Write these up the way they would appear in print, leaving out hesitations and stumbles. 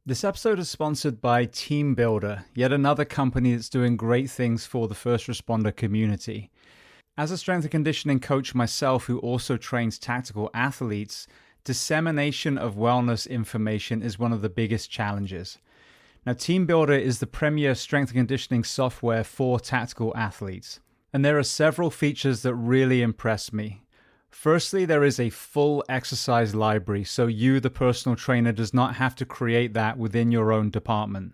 This episode is sponsored by Team Builder, yet another company that's doing great things for the first responder community. As a strength and conditioning coach myself who also trains tactical athletes, dissemination of wellness information is one of the biggest challenges. Now, Team Builder is the premier strength and conditioning software for tactical athletes, and there are several features that really impress me. Firstly, there is a full exercise library, so you, the personal trainer, does not have to create that within your own department.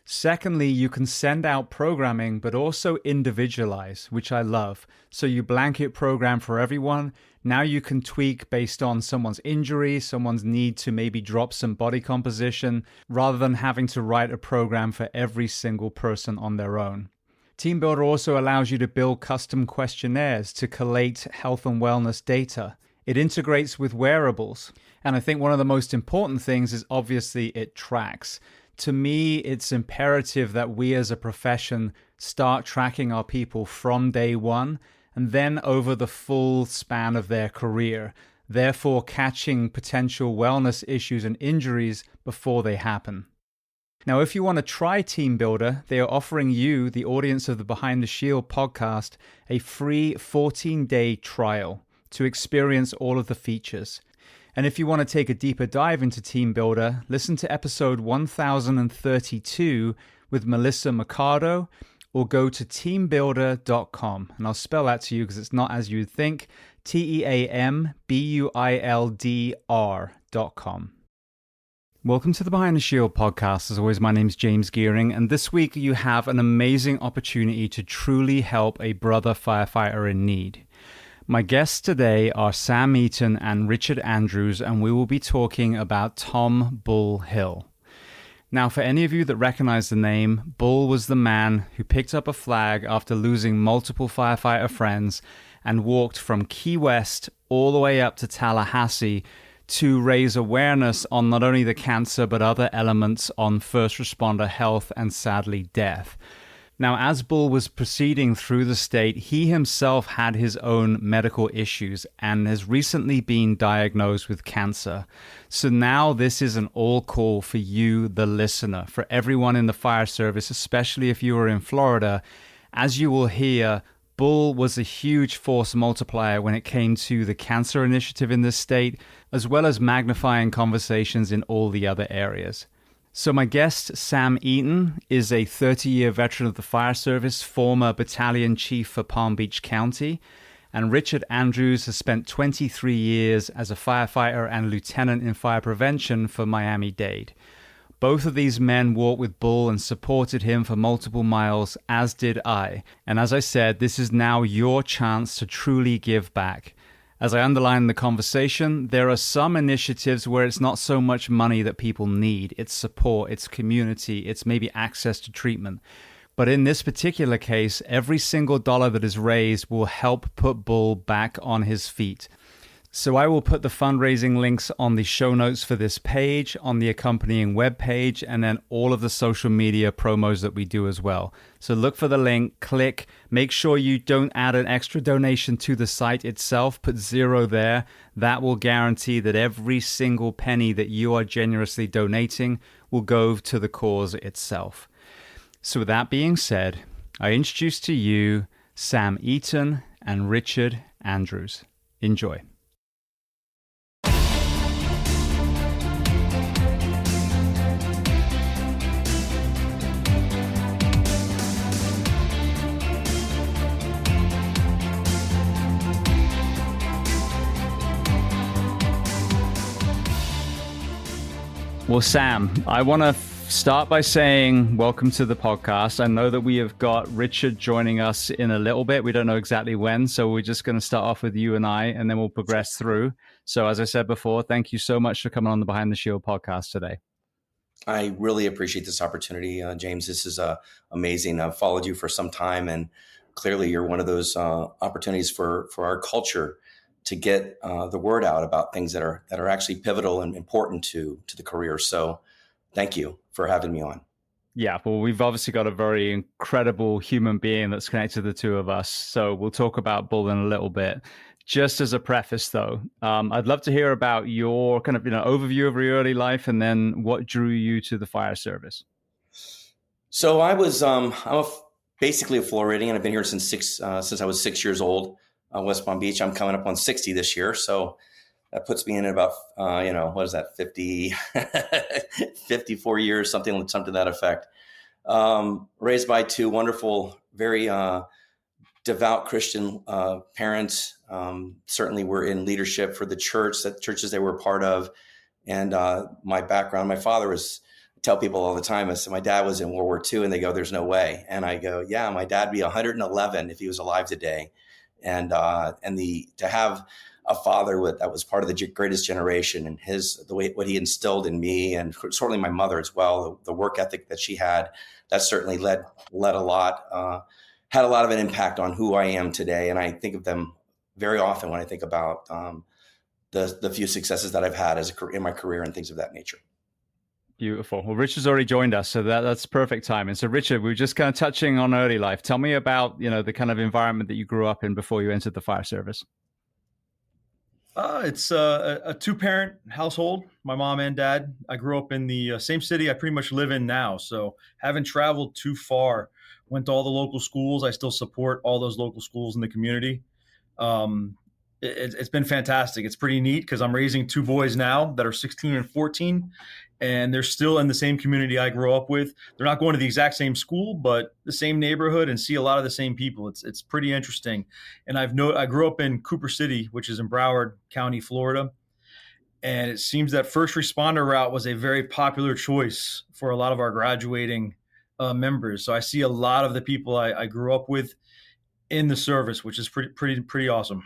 Secondly, you can send out programming, but also individualize, which I love. So you blanket program for everyone. Now you can tweak based on someone's injury, someone's need to maybe drop some body composition, rather than having to write a program for every single person on their own. Team Builder also allows you to build custom questionnaires to collate health and wellness data. It integrates with wearables. And I think one of the most important things is obviously it tracks. To me, it's imperative that we as a profession start tracking our people from day one and then over the full span of their career, therefore catching potential wellness issues and injuries before they happen. Now, if you want to try Team Builder, they are offering you, the audience of the Behind the Shield podcast, a free 14-day trial to experience all of the features. And if you want to take a deeper dive into Team Builder, listen to episode 1032 with Melissa Mercado, or go to teambuilder.com. And I'll spell that to you because it's not as you'd think, teambuildr.com. Welcome to the Behind the Shield podcast. As always, my name's James Gearing, and this week you have an amazing opportunity to truly help a brother firefighter in need. My guests today are Sam Eaton and Richard Andrews, and we will be talking about Tom Bull Hill. Now, for any of you that recognize the name, Bull was the man who picked up a flag after losing multiple firefighter friends and walked from Key West all the way up to Tallahassee to raise awareness on not only the cancer, but other elements on first responder health and sadly death. Now, as Bull was proceeding through the state, he himself had his own medical issues and has recently been diagnosed with cancer. So now this is an all call for you, the listener, for everyone in the fire service, especially if you are in Florida. As you will hear, Bull was a huge force multiplier when it came to the cancer initiative in this state, as well as magnifying conversations in all the other areas. So my guest, Sam Eaton, is a 30-year veteran of the fire service, former battalion chief for Palm Beach County, and Richard Andrews has spent 23 years as a firefighter and lieutenant in fire prevention for Miami-Dade. Both of these men walked with Bull and supported him for multiple miles, as did I. And as I said, this is now your chance to truly give back. As I underlined in the conversation, there are some initiatives where it's not so much money that people need. It's support, it's community, it's maybe access to treatment. But in this particular case, every single dollar that is raised will help put Bull back on his feet. So I will put the fundraising links on the show notes for this page, on the accompanying webpage, and then all of the social media promos that we do as well. So look for the link, click, make sure you don't add an extra donation to the site itself, put 0 there. That will guarantee that every single penny that you are generously donating will go to the cause itself. So with that being said, I introduce to you Sam Eaton and Richard Andrews. Enjoy. Well, Sam, I want to start by saying welcome to the podcast. I know that we have got Richard joining us in a little bit. We don't know exactly when, so we're just going to start off with you and I, and then we'll progress through. So as I said before, thank you so much for coming on the Behind the Shield podcast today. I really appreciate this opportunity, James. This is amazing. I've followed you for some time, and clearly you're one of those opportunities for our culture to get the word out about things that are actually pivotal and important to the career. So thank you for having me on. Yeah, well, we've obviously got a very incredible human being that's connected to the two of us. So we'll talk about Bull in a little bit. Just as a preface, though, I'd love to hear about your kind of overview of your early life, and then what drew you to the fire service. So basically a Floridian. I've been here since I was 6 years old. West Palm Beach. I'm coming up on 60 this year, so that puts me in at about what is that, 50, 54 years, something to that effect. Raised by two wonderful, very devout Christian parents. Certainly were in leadership for the churches they were a part of. And my background, my father was, I tell people all the time, I said, my dad was in World War II, and they go, there's no way. And I go, yeah, my dad would be 111 if he was alive today. And to have a father that was part of the greatest generation, and what he instilled in me, and certainly my mother as well, the work ethic that she had, that certainly led a lot, had a lot of an impact on who I am today. And I think of them very often when I think about the few successes that I've had in my career and things of that nature. Beautiful. Well, Richard's already joined us, so that's perfect timing. So, Richard, we were just kind of touching on early life. Tell me about the kind of environment that you grew up in before you entered the fire service. It's a two-parent household, my mom and dad. I grew up in the same city I pretty much live in now, so haven't traveled too far. Went to all the local schools. I still support all those local schools in the community. It's been fantastic. It's pretty neat because I'm raising two boys now that are 16 and 14, and they're still in the same community I grew up with. They're not going to the exact same school, but the same neighborhood, and see a lot of the same people. It's pretty interesting. And I grew up in Cooper City, which is in Broward County, Florida. And it seems that first responder route was a very popular choice for a lot of our graduating members. So I see a lot of the people I grew up with in the service, which is pretty awesome.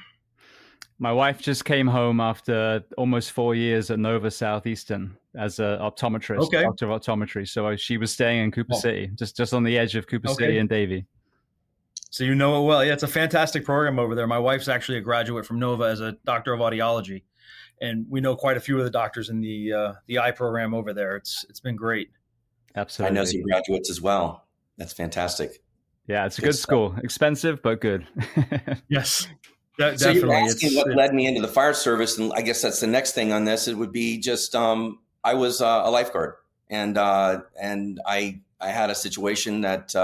My wife just came home after almost 4 years at Nova Southeastern as an optometrist, doctor of optometry. So she was staying in Cooper City, just on the edge of Cooper City and Davie. So you know it well. Yeah, it's a fantastic program over there. My wife's actually a graduate from Nova as a doctor of audiology, and we know quite a few of the doctors in the eye program over there. It's been great. Absolutely. I know some graduates as well. That's fantastic. Yeah, it's a good school. Expensive, but good. Yes. So you're asking what led me into the fire service, and I guess that's the next thing on this. It would be just I was a lifeguard, and I had a situation that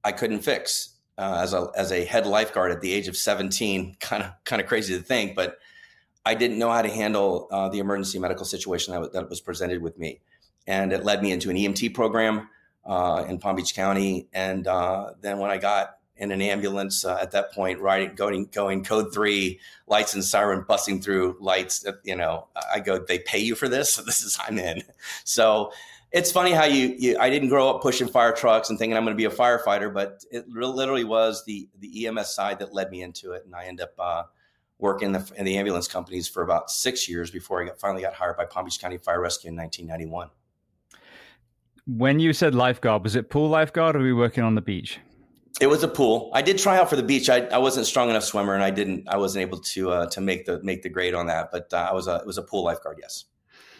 I couldn't fix as a head lifeguard at the age of 17. Kind of crazy to think, but I didn't know how to handle the emergency medical situation that was presented with me, and it led me into an EMT program in Palm Beach County, and then when I got in an ambulance at that point, going code 3, lights and siren busting through lights. I go, they pay you for this? So I'm in. So it's funny how I didn't grow up pushing fire trucks and thinking I'm going to be a firefighter, but it literally was the EMS side that led me into it. And I ended up working in the ambulance companies for about 6 years before I finally got hired by Palm Beach County Fire Rescue in 1991. When you said lifeguard, was it pool lifeguard or were you working on the beach? It was a pool. I did try out for the beach. I wasn't a strong enough swimmer, and I wasn't able to make the grade on that. But it was a pool lifeguard. Yes.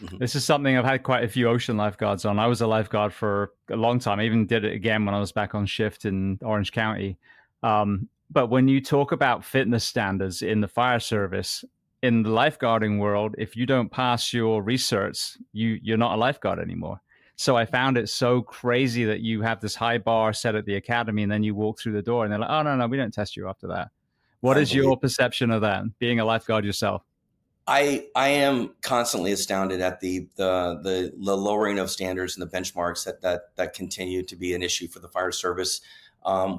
Mm-hmm. This is something I've had quite a few ocean lifeguards on. I was a lifeguard for a long time. I even did it again when I was back on shift in Orange County. But when you talk about fitness standards in the fire service, in the lifeguarding world, if you don't pass your research, you're not a lifeguard anymore. So I found it so crazy that you have this high bar set at the academy, and then you walk through the door and they're like, oh, no, we don't test you after that. What is your perception of that, being a lifeguard yourself? I am constantly astounded at the lowering of standards and the benchmarks that continue to be an issue for the fire service.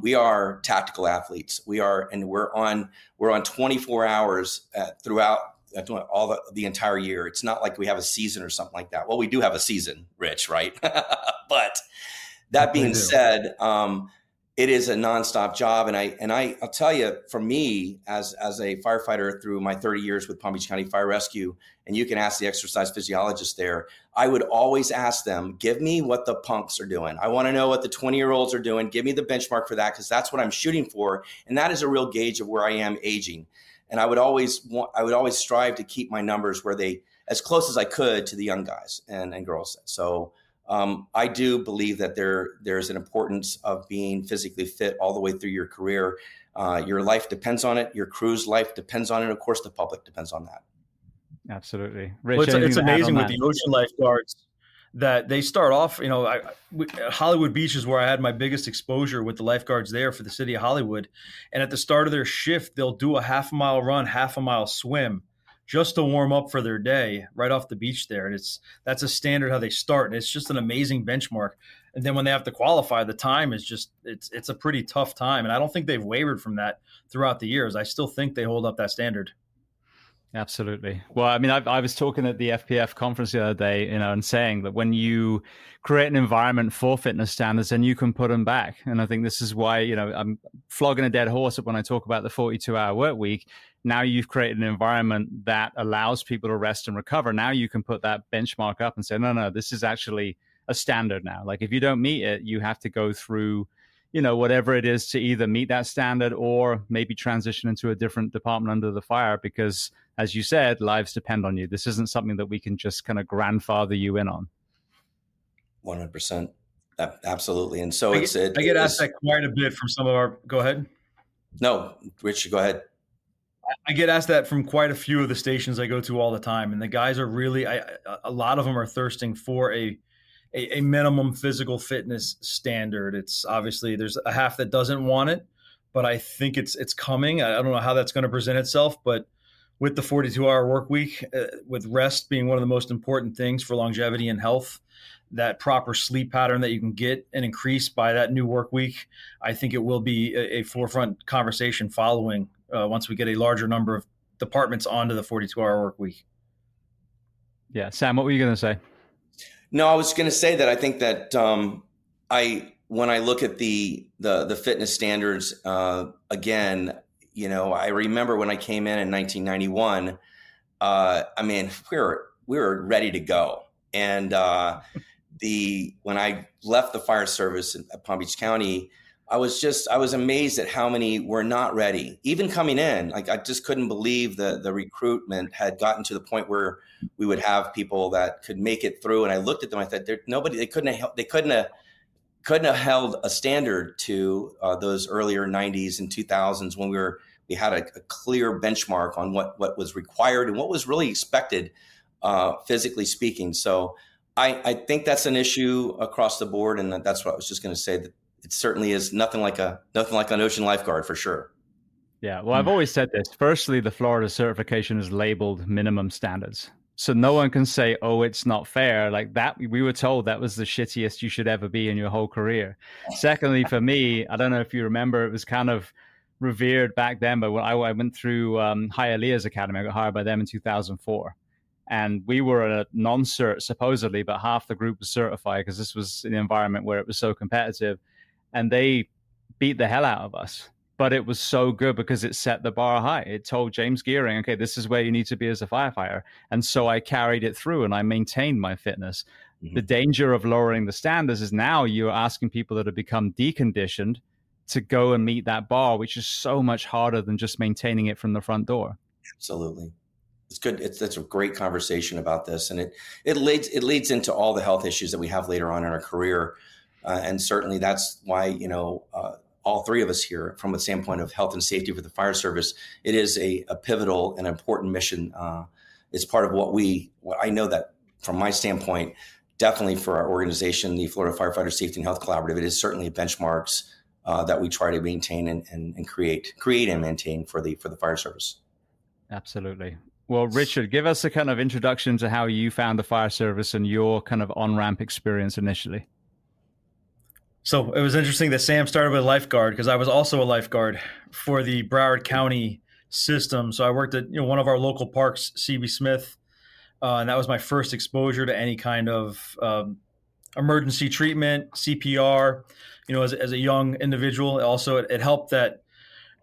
We are tactical athletes. We're on 24 hours throughout all the entire year. It's not like we have a season or something like that. Well, we do have a season, Rich, right? But that being said, it is a nonstop job. And I'll tell you, for me as a firefighter through my 30 years with Palm Beach County Fire Rescue, and you can ask the exercise physiologist there, I would always ask them, give me what the punks are doing. I want to know what the 20-year-olds are doing. Give me the benchmark for that, because that's what I'm shooting for. And that is a real gauge of where I am aging. And I would always strive to keep my numbers where they, as close as I could to the young guys and girls. So I do believe that there's an importance of being physically fit all the way through your career. Your life depends on it. Your crew's life depends on it. Of course, the public depends on that. Absolutely. Well, Rich, it's anything to add on amazing with that? the ocean lifeguards that they start off, Hollywood Beach is where I had my biggest exposure with the lifeguards there for the city of Hollywood. And at the start of their shift, they'll do a half a mile run, half a mile swim just to warm up for their day right off the beach there. And that's a standard how they start. And it's just an amazing benchmark. And then when they have to qualify, the time is just, it's a pretty tough time. And I don't think they've wavered from that throughout the years. I still think they hold up that standard. Absolutely. Well, I mean, I was talking at the FPF conference the other day, and saying that when you create an environment for fitness standards, then you can put them back. And I think this is why, I'm flogging a dead horse when I talk about the 42-hour work week. Now you've created an environment that allows people to rest and recover. Now you can put that benchmark up and say, no, this is actually a standard now. Like if you don't meet it, you have to go through whatever it is to either meet that standard or maybe transition into a different department under the fire, because as you said, lives depend on you. This isn't something that we can just kind of grandfather you in on. 100%. Absolutely. And so I get asked that quite a bit from some of our, go ahead. No, Rich, go ahead. I get asked that from quite a few of the stations I go to all the time. And the guys are really, a lot of them are thirsting for a minimum physical fitness standard. It's obviously there's a half that doesn't want it, but I think it's coming. I don't know how that's going to present itself, but with the 42-hour work week, with rest being one of the most important things for longevity and health, that proper sleep pattern that you can get and increase by that new work week, I think it will be a forefront conversation following once we get a larger number of departments onto the 42-hour work week. Yeah. Sam, what were you going to say? No, I was going to say that I think that when I look at the fitness standards, again, I remember when I came in 1991, I mean, we were ready to go. And when I left the fire service at Palm Beach County, I was amazed at how many were not ready. Even coming in, like I just couldn't believe the recruitment had gotten to the point where we would have people that could make it through. And I looked at them, I thought they couldn't have held a standard to those earlier 90s and 2000s when we had a clear benchmark on what was required and what was really expected, physically speaking. So I think that's an issue across the board, and that's what I was just going to say, that it certainly is nothing like an ocean lifeguard for sure. Yeah, well, I've always said this. Firstly, the Florida certification is labeled minimum standards. So no one can say, oh, it's not fair. Like that, we were told that was the shittiest you should ever be in your whole career. Secondly, for me, I don't know if you remember, it was kind of revered back then, but when I went through Hialeah's Academy, I got hired by them in 2004. And we were a non-cert, supposedly, but half the group was certified because this was an environment where it was so competitive. And they beat the hell out of us. But it was so good because it set the bar high. It told James Gearing, okay, this is where you need to be as a firefighter. And so I carried it through and I maintained my fitness. Mm-hmm. The danger of lowering the standards is now you're asking people that have become deconditioned to go and meet that bar, which is so much harder than just maintaining it from the front door. Absolutely. It's good. That's a great conversation about this. And it leads into all the health issues that we have later on in our career. And certainly that's why, all three of us here, from a standpoint of health and safety for the fire service, it is a pivotal and important mission. It's part of what I know that from my standpoint, definitely for our organization, the Florida Firefighter Safety and Health Collaborative, it is certainly benchmarks that we try to maintain and create and maintain for the fire service. Absolutely. Well, Richard, give us a kind of introduction to how you found the fire service and your kind of on-ramp experience initially. So it was interesting that Sam started with lifeguard because I was also a lifeguard for the Broward County system. So I worked at one of our local parks, C.B. Smith, and that was my first exposure to any kind of emergency treatment, CPR. As a young individual, also it helped that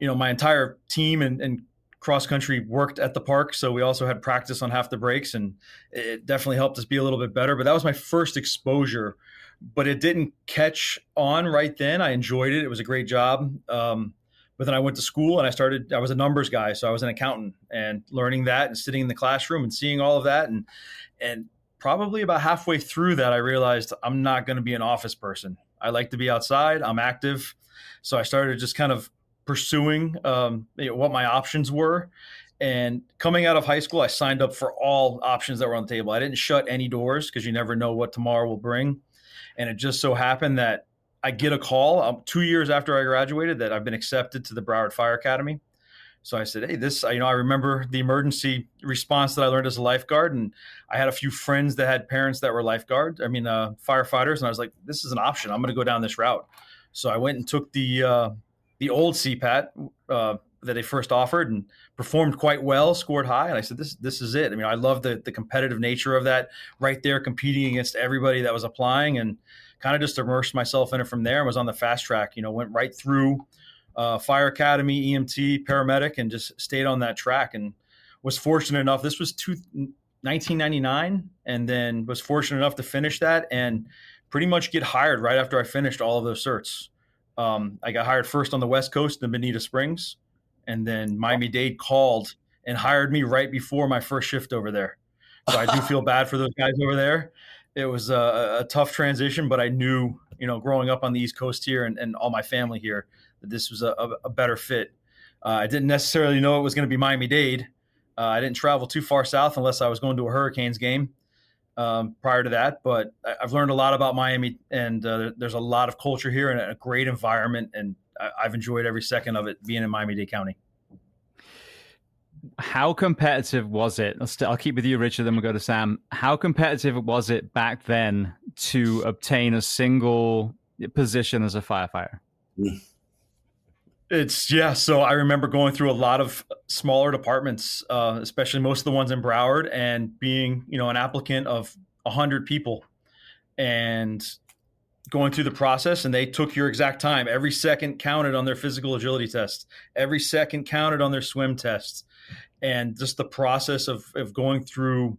my entire team and cross country worked at the park, so we also had practice on half the breaks, and it definitely helped us be a little bit better. But that was my first exposure. But it didn't catch on right then. I enjoyed it. It was a great job. But then I went to school and I was a numbers guy. So I was an accountant, and learning that and sitting in the classroom and seeing all of that. And probably about halfway through that, I realized I'm not going to be an office person. I like to be outside. I'm active. So I started just kind of pursuing what my options were. And coming out of high school, I signed up for all options that were on the table. I didn't shut any doors because you never know what tomorrow will bring. And it just so happened that I get a call 2 years after I graduated that I've been accepted to the Broward Fire Academy. So I said, hey, I remember the emergency response that I learned as a lifeguard. And I had a few friends that had parents that were firefighters. And I was like, this is an option. I'm going to go down this route. So I went and took the old CPAT that they first offered and performed quite well, scored high. And I said, this is it. I mean, I love the competitive nature of that, right there competing against everybody that was applying, and kind of just immersed myself in it from there, and was on the fast track, went right through fire academy, EMT, paramedic, and just stayed on that track, and was fortunate enough. This was 1999, and then was fortunate enough to finish that and pretty much get hired right after I finished all of those certs. I got hired first on the West Coast in Bonita Springs, and then Miami-Dade called and hired me right before my first shift over there. So I do feel bad for those guys over there. It was a tough transition, but I knew, growing up on the East Coast here and all my family here, that this was a better fit. I didn't necessarily know it was going to be Miami-Dade. I didn't travel too far south unless I was going to a Hurricanes game prior to that. But I've learned a lot about Miami, and there's a lot of culture here and a great environment, and I've enjoyed every second of it being in Miami-Dade County. How competitive was it? I'll keep with you, Richard, then we'll go to Sam. How competitive was it back then to obtain a single position as a firefighter? So I remember going through a lot of smaller departments, especially most of the ones in Broward, and being, an applicant of 100 people, and going through the process, and they took your exact time. Every second counted on their physical agility tests. Every second counted on their swim tests. And just the process of going through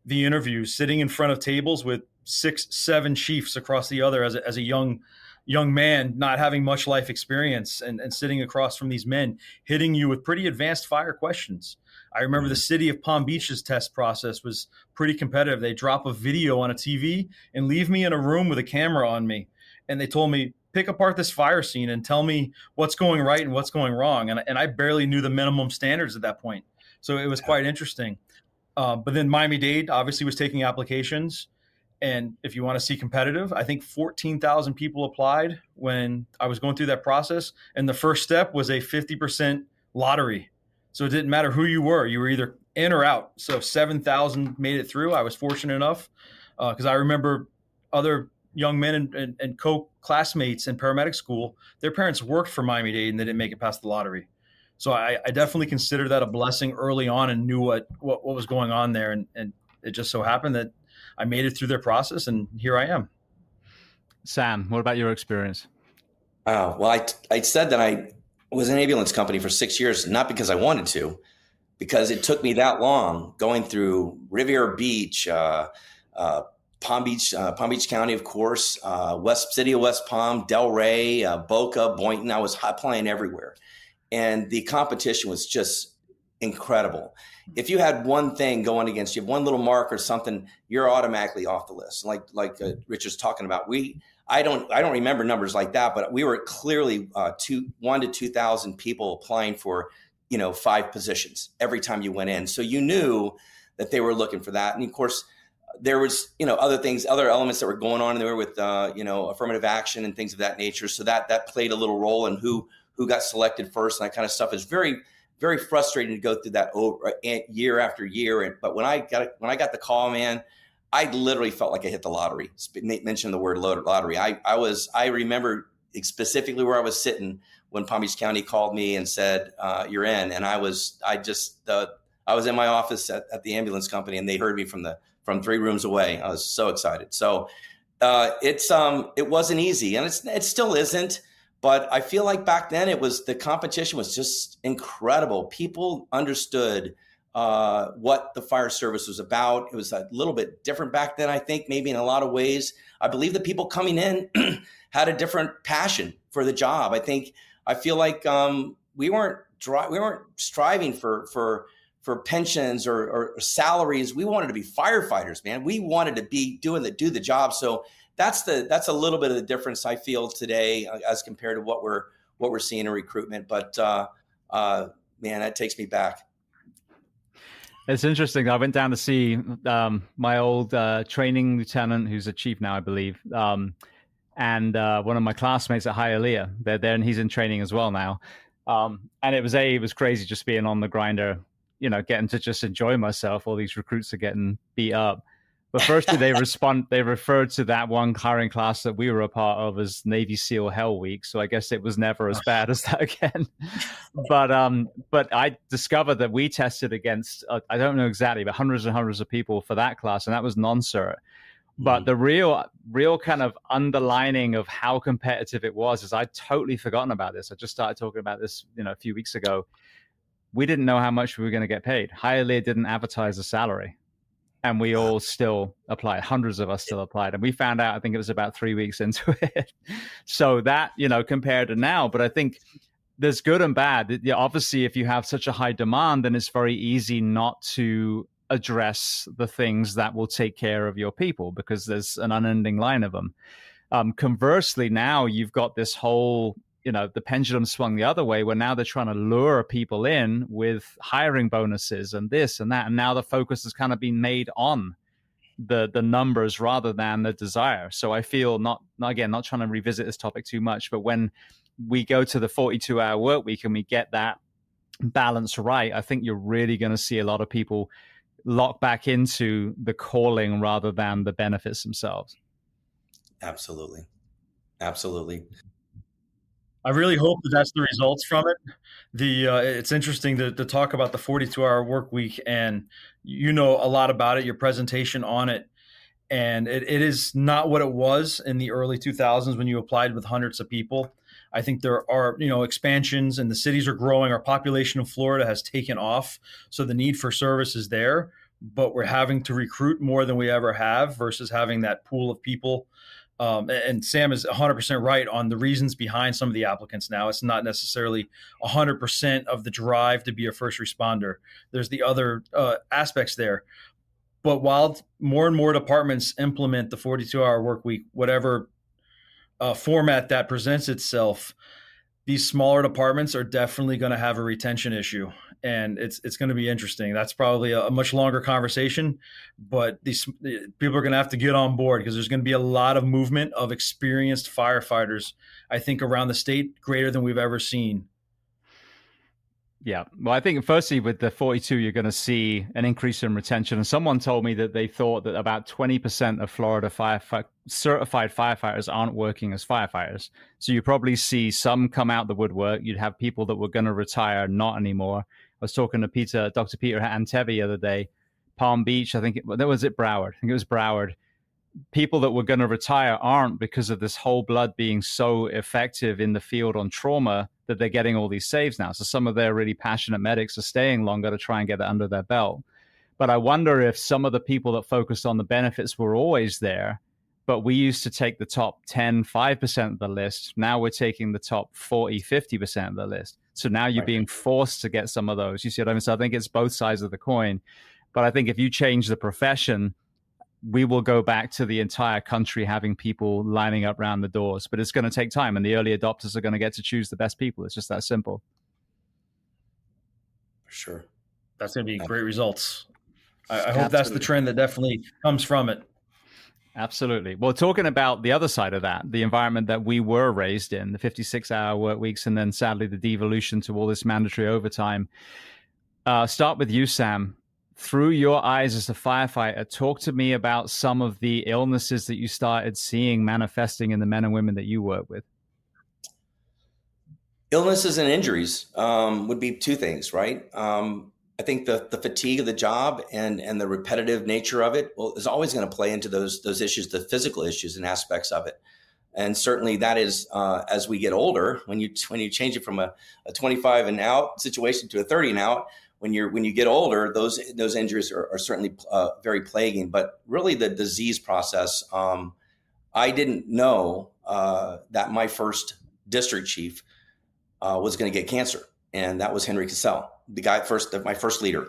the interviews, sitting in front of tables with 6-7 chiefs across the other as a young man, not having much life experience, and sitting across from these men, hitting you with pretty advanced fire questions. I remember the city of Palm Beach's test process was pretty competitive. They drop a video on a TV and leave me in a room with a camera on me. And they told me, pick apart this fire scene and tell me what's going right and what's going wrong. And I barely knew the minimum standards at that point. So it was quite interesting. But then Miami-Dade obviously was taking applications. And if you want to see competitive, I think 14,000 people applied when I was going through that process. And the first step was a 50% lottery. So it didn't matter who you were either in or out. So 7,000 made it through. I was fortunate enough because I remember other young men and co-classmates in paramedic school, their parents worked for Miami-Dade and they didn't make it past the lottery. So I definitely considered that a blessing early on and knew what was going on there. And it just so happened that I made it through their process, and here I am. Sam, what about your experience? Well, I said that I was in an ambulance company for 6 years, not because I wanted to, because it took me that long going through Riviera Beach, Palm Beach County, of course, City of West Palm, Delray, Boca, Boynton. I was applying everywhere. And the competition was just incredible. If you had one thing going against you, one little mark or something, you're automatically off the list. Like Richard's talking about, I don't remember numbers like that, but we were clearly 1,000 to 2,000 people applying for 5 positions every time you went in. So you knew that they were looking for that. And of course, there was other elements that were going on there with affirmative action and things of that nature. So that played a little role in who got selected first, and that kind of stuff is very, very frustrating to go through that over year after year. But when I got the call, man, I literally felt like I hit the lottery. Nate mentioned the word lottery. I remember specifically where I was sitting when Palm Beach County called me and said, "You're in," and I was in my office at the ambulance company, and they heard me from 3 rooms away. I was so excited. So it wasn't easy, and it still isn't. But I feel like back then the competition was just incredible. People understood what the fire service was about. It was a little bit different back then, I think, maybe in a lot of ways. I believe the people coming in had a different passion for the job. I feel like we weren't striving for for pensions or salaries. We wanted to be firefighters, man. We wanted to be do the job. So that's a little bit of the difference I feel today as compared to what we're seeing in recruitment. But man, that takes me back. It's interesting. I went down to see my old training lieutenant, who's a chief now, I believe, and one of my classmates at Hialeah. They're there, and he's in training as well now. And it was crazy just being on the grinder, getting to just enjoy myself. All these recruits are getting beat up. But firstly, they referred to that one hiring class that we were a part of as Navy SEAL Hell Week. So I guess it was never as bad as that again. But I discovered that we tested against, I don't know exactly, but hundreds and hundreds of people for that class. And that was non-cert. But the real kind of underlining of how competitive it was is I'd totally forgotten about this. I just started talking about this, a few weeks ago. We didn't know how much we were going to get paid. Hialeah didn't advertise a salary. And we all still applied. Hundreds of us still applied. And we found out, I think it was about 3 weeks into it. So that, compared to now, but I think there's good and bad. Obviously, if you have such a high demand, then it's very easy not to address the things that will take care of your people because there's an unending line of them. Conversely, now you've got this whole, the pendulum swung the other way where now they're trying to lure people in with hiring bonuses and this and that. And now the focus has kind of been made on the numbers rather than the desire. So I feel not trying to revisit this topic too much, but when we go to the 42-hour work week and we get that balance right, I think you're really going to see a lot of people lock back into the calling rather than the benefits themselves. Absolutely. I really hope that that's the results from it. It's interesting to talk about the 42-hour work week, and a lot about it, your presentation on it. And it is not what it was in the early 2000s when you applied with hundreds of people. I think there are, expansions and the cities are growing. Our population in Florida has taken off. So the need for service is there, but we're having to recruit more than we ever have versus having that pool of people. And Sam is 100% right on the reasons behind some of the applicants now. It's not necessarily 100% of the drive to be a first responder. There's the other aspects there. But while more and more departments implement the 42-hour work week, whatever format that presents itself, these smaller departments are definitely going to have a retention issue. And it's going to be interesting. That's probably a much longer conversation, but these people are going to have to get on board because there's going to be a lot of movement of experienced firefighters, I think, around the state, greater than we've ever seen. Yeah. Well, I think firstly with the 42, you're going to see an increase in retention. And someone told me that they thought that about 20% of Florida certified firefighters aren't working as firefighters. So you probably see some come out the woodwork. You'd have people that were going to retire, not anymore. I was talking to Dr. Peter Antevi the other day, Palm Beach. I think Broward. I think it was Broward. People that were going to retire aren't because of this whole blood being so effective in the field on trauma that they're getting all these saves now. So some of their really passionate medics are staying longer to try and get it under their belt. But I wonder if some of the people that focused on the benefits were always there, but we used to take the top 10, 5% of the list. Now we're taking the top 40, 50% of the list. So now you're being forced to get some of those. You see what I mean? So I think it's both sides of the coin. But I think if you change the profession, we will go back to the entire country having people lining up around the doors. But it's going to take time, and the early adopters are going to get to choose the best people. It's just that simple. For sure. That's going to be great results. I hope that's the trend that definitely comes from it. Absolutely. Well, talking about the other side of that, the environment that we were raised in, the 56-hour work weeks, and then sadly the devolution to all this mandatory overtime. Start with you, Sam. Through your eyes as a firefighter, talk to me about some of the illnesses that you started seeing manifesting in the men and women that you work with. Illnesses and injuries would be two things, right? I think the fatigue of the job and the repetitive nature of it is always going to play into those issues, the physical issues and aspects of it. And certainly that is as we get older, when you change it from a 25 and out situation to a 30 and out, when you get older, those injuries are certainly very plaguing. But really the disease process, I didn't know that my first district chief was going to get cancer. and that was Henry Cassell, the guy my first leader.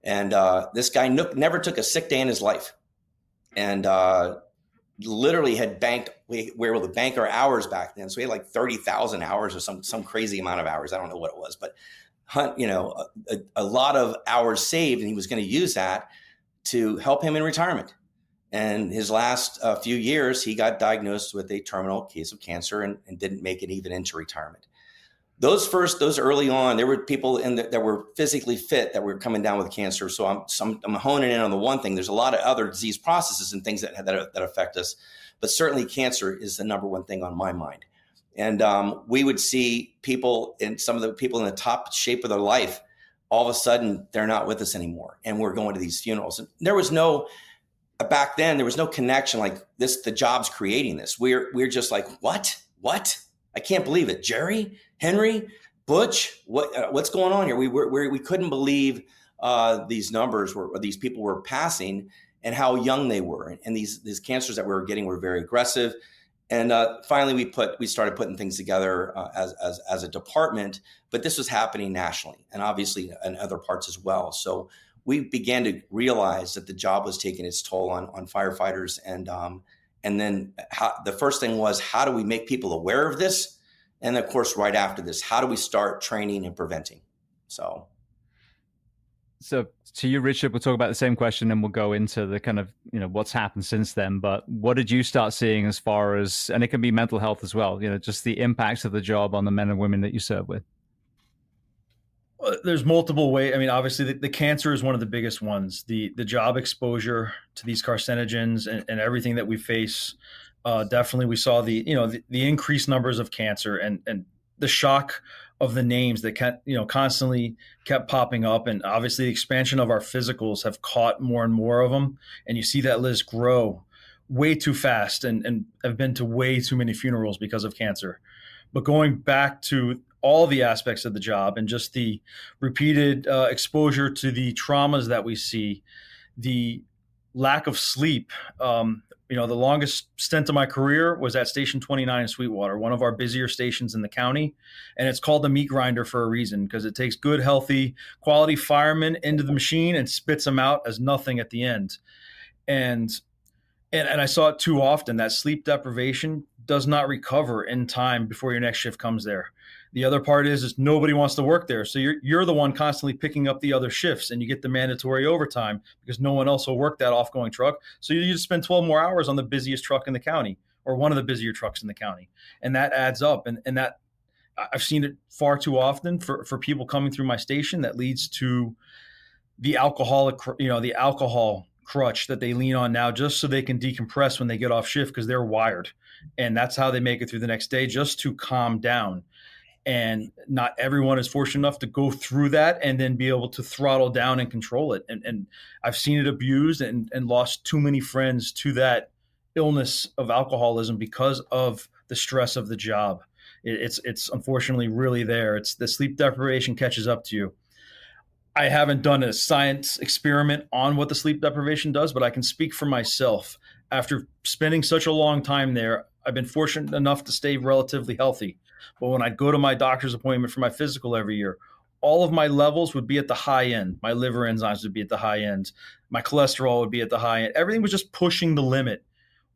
And this guy never took a sick day in his life, and literally had banked. We were able to bank our hours back then, so we had like 30,000 hours or some crazy amount of hours. I don't know what it was, but a lot of hours saved, and he was going to use that to help him in retirement. And his last few years, he got diagnosed with a terminal case of cancer and didn't make it even into retirement. Those early on, there were people that were physically fit that were coming down with cancer. So I'm honing in on the one thing. There's a lot of other disease processes and things that affect us, but certainly cancer is the number one thing on my mind. And we would see some of the people in the top shape of their life, all of a sudden they're not with us anymore, and we're going to these funerals. And back then there was no connection like this. The job's creating this. We're just like, what? I can't believe it. Jerry, Henry, Butch, what's going on here? We couldn't believe these numbers these people were passing and how young they were. And these cancers that we were getting were very aggressive. And finally we started putting things together as a department, but this was happening nationally and obviously in other parts as well. So we began to realize that the job was taking its toll on firefighters. And then the first thing was, how do we make people aware of this? And of course, right after this, how do we start training and preventing? So to you, Richard, we'll talk about the same question and we'll go into the kind of, what's happened since then. But what did you start seeing as far as, and it can be mental health as well, just the impacts of the job on the men and women that you serve with? There's multiple ways. I mean, obviously the cancer is one of the biggest ones. The job exposure to these carcinogens and everything that we face. Definitely we saw the increased numbers of cancer and the shock of the names that constantly kept popping up. And obviously the expansion of our physicals have caught more and more of them. And you see that list grow way too fast and have been to way too many funerals because of cancer. But going back to all the aspects of the job and just the repeated exposure to the traumas that we see, the lack of sleep. The longest stint of my career was at Station 29 in Sweetwater, one of our busier stations in the county. And it's called the meat grinder for a reason, because it takes good, healthy, quality firemen into the machine and spits them out as nothing at the end. And I saw it too often, that sleep deprivation does not recover in time before your next shift comes there. The other part is nobody wants to work there. So you're the one constantly picking up the other shifts, and you get the mandatory overtime because no one else will work that off-going truck. So you just spend 12 more hours on the busiest truck in the county, or one of the busier trucks in the county. And that adds up. And that I've seen it far too often for people coming through my station. That leads to the alcohol crutch that they lean on now just so they can decompress when they get off shift, because they're wired. And that's how they make it through the next day, just to calm down. And not everyone is fortunate enough to go through that and then be able to throttle down and control it. And I've seen it abused and lost too many friends to that illness of alcoholism because of the stress of the job. It's unfortunately really there. It's the sleep deprivation catches up to you. I haven't done a science experiment on what the sleep deprivation does, but I can speak for myself. After spending such a long time there, I've been fortunate enough to stay relatively healthy. But when I'd go to my doctor's appointment for my physical every year, all of my levels would be at the high end. My liver enzymes would be at the high end. My cholesterol would be at the high end. Everything was just pushing the limit.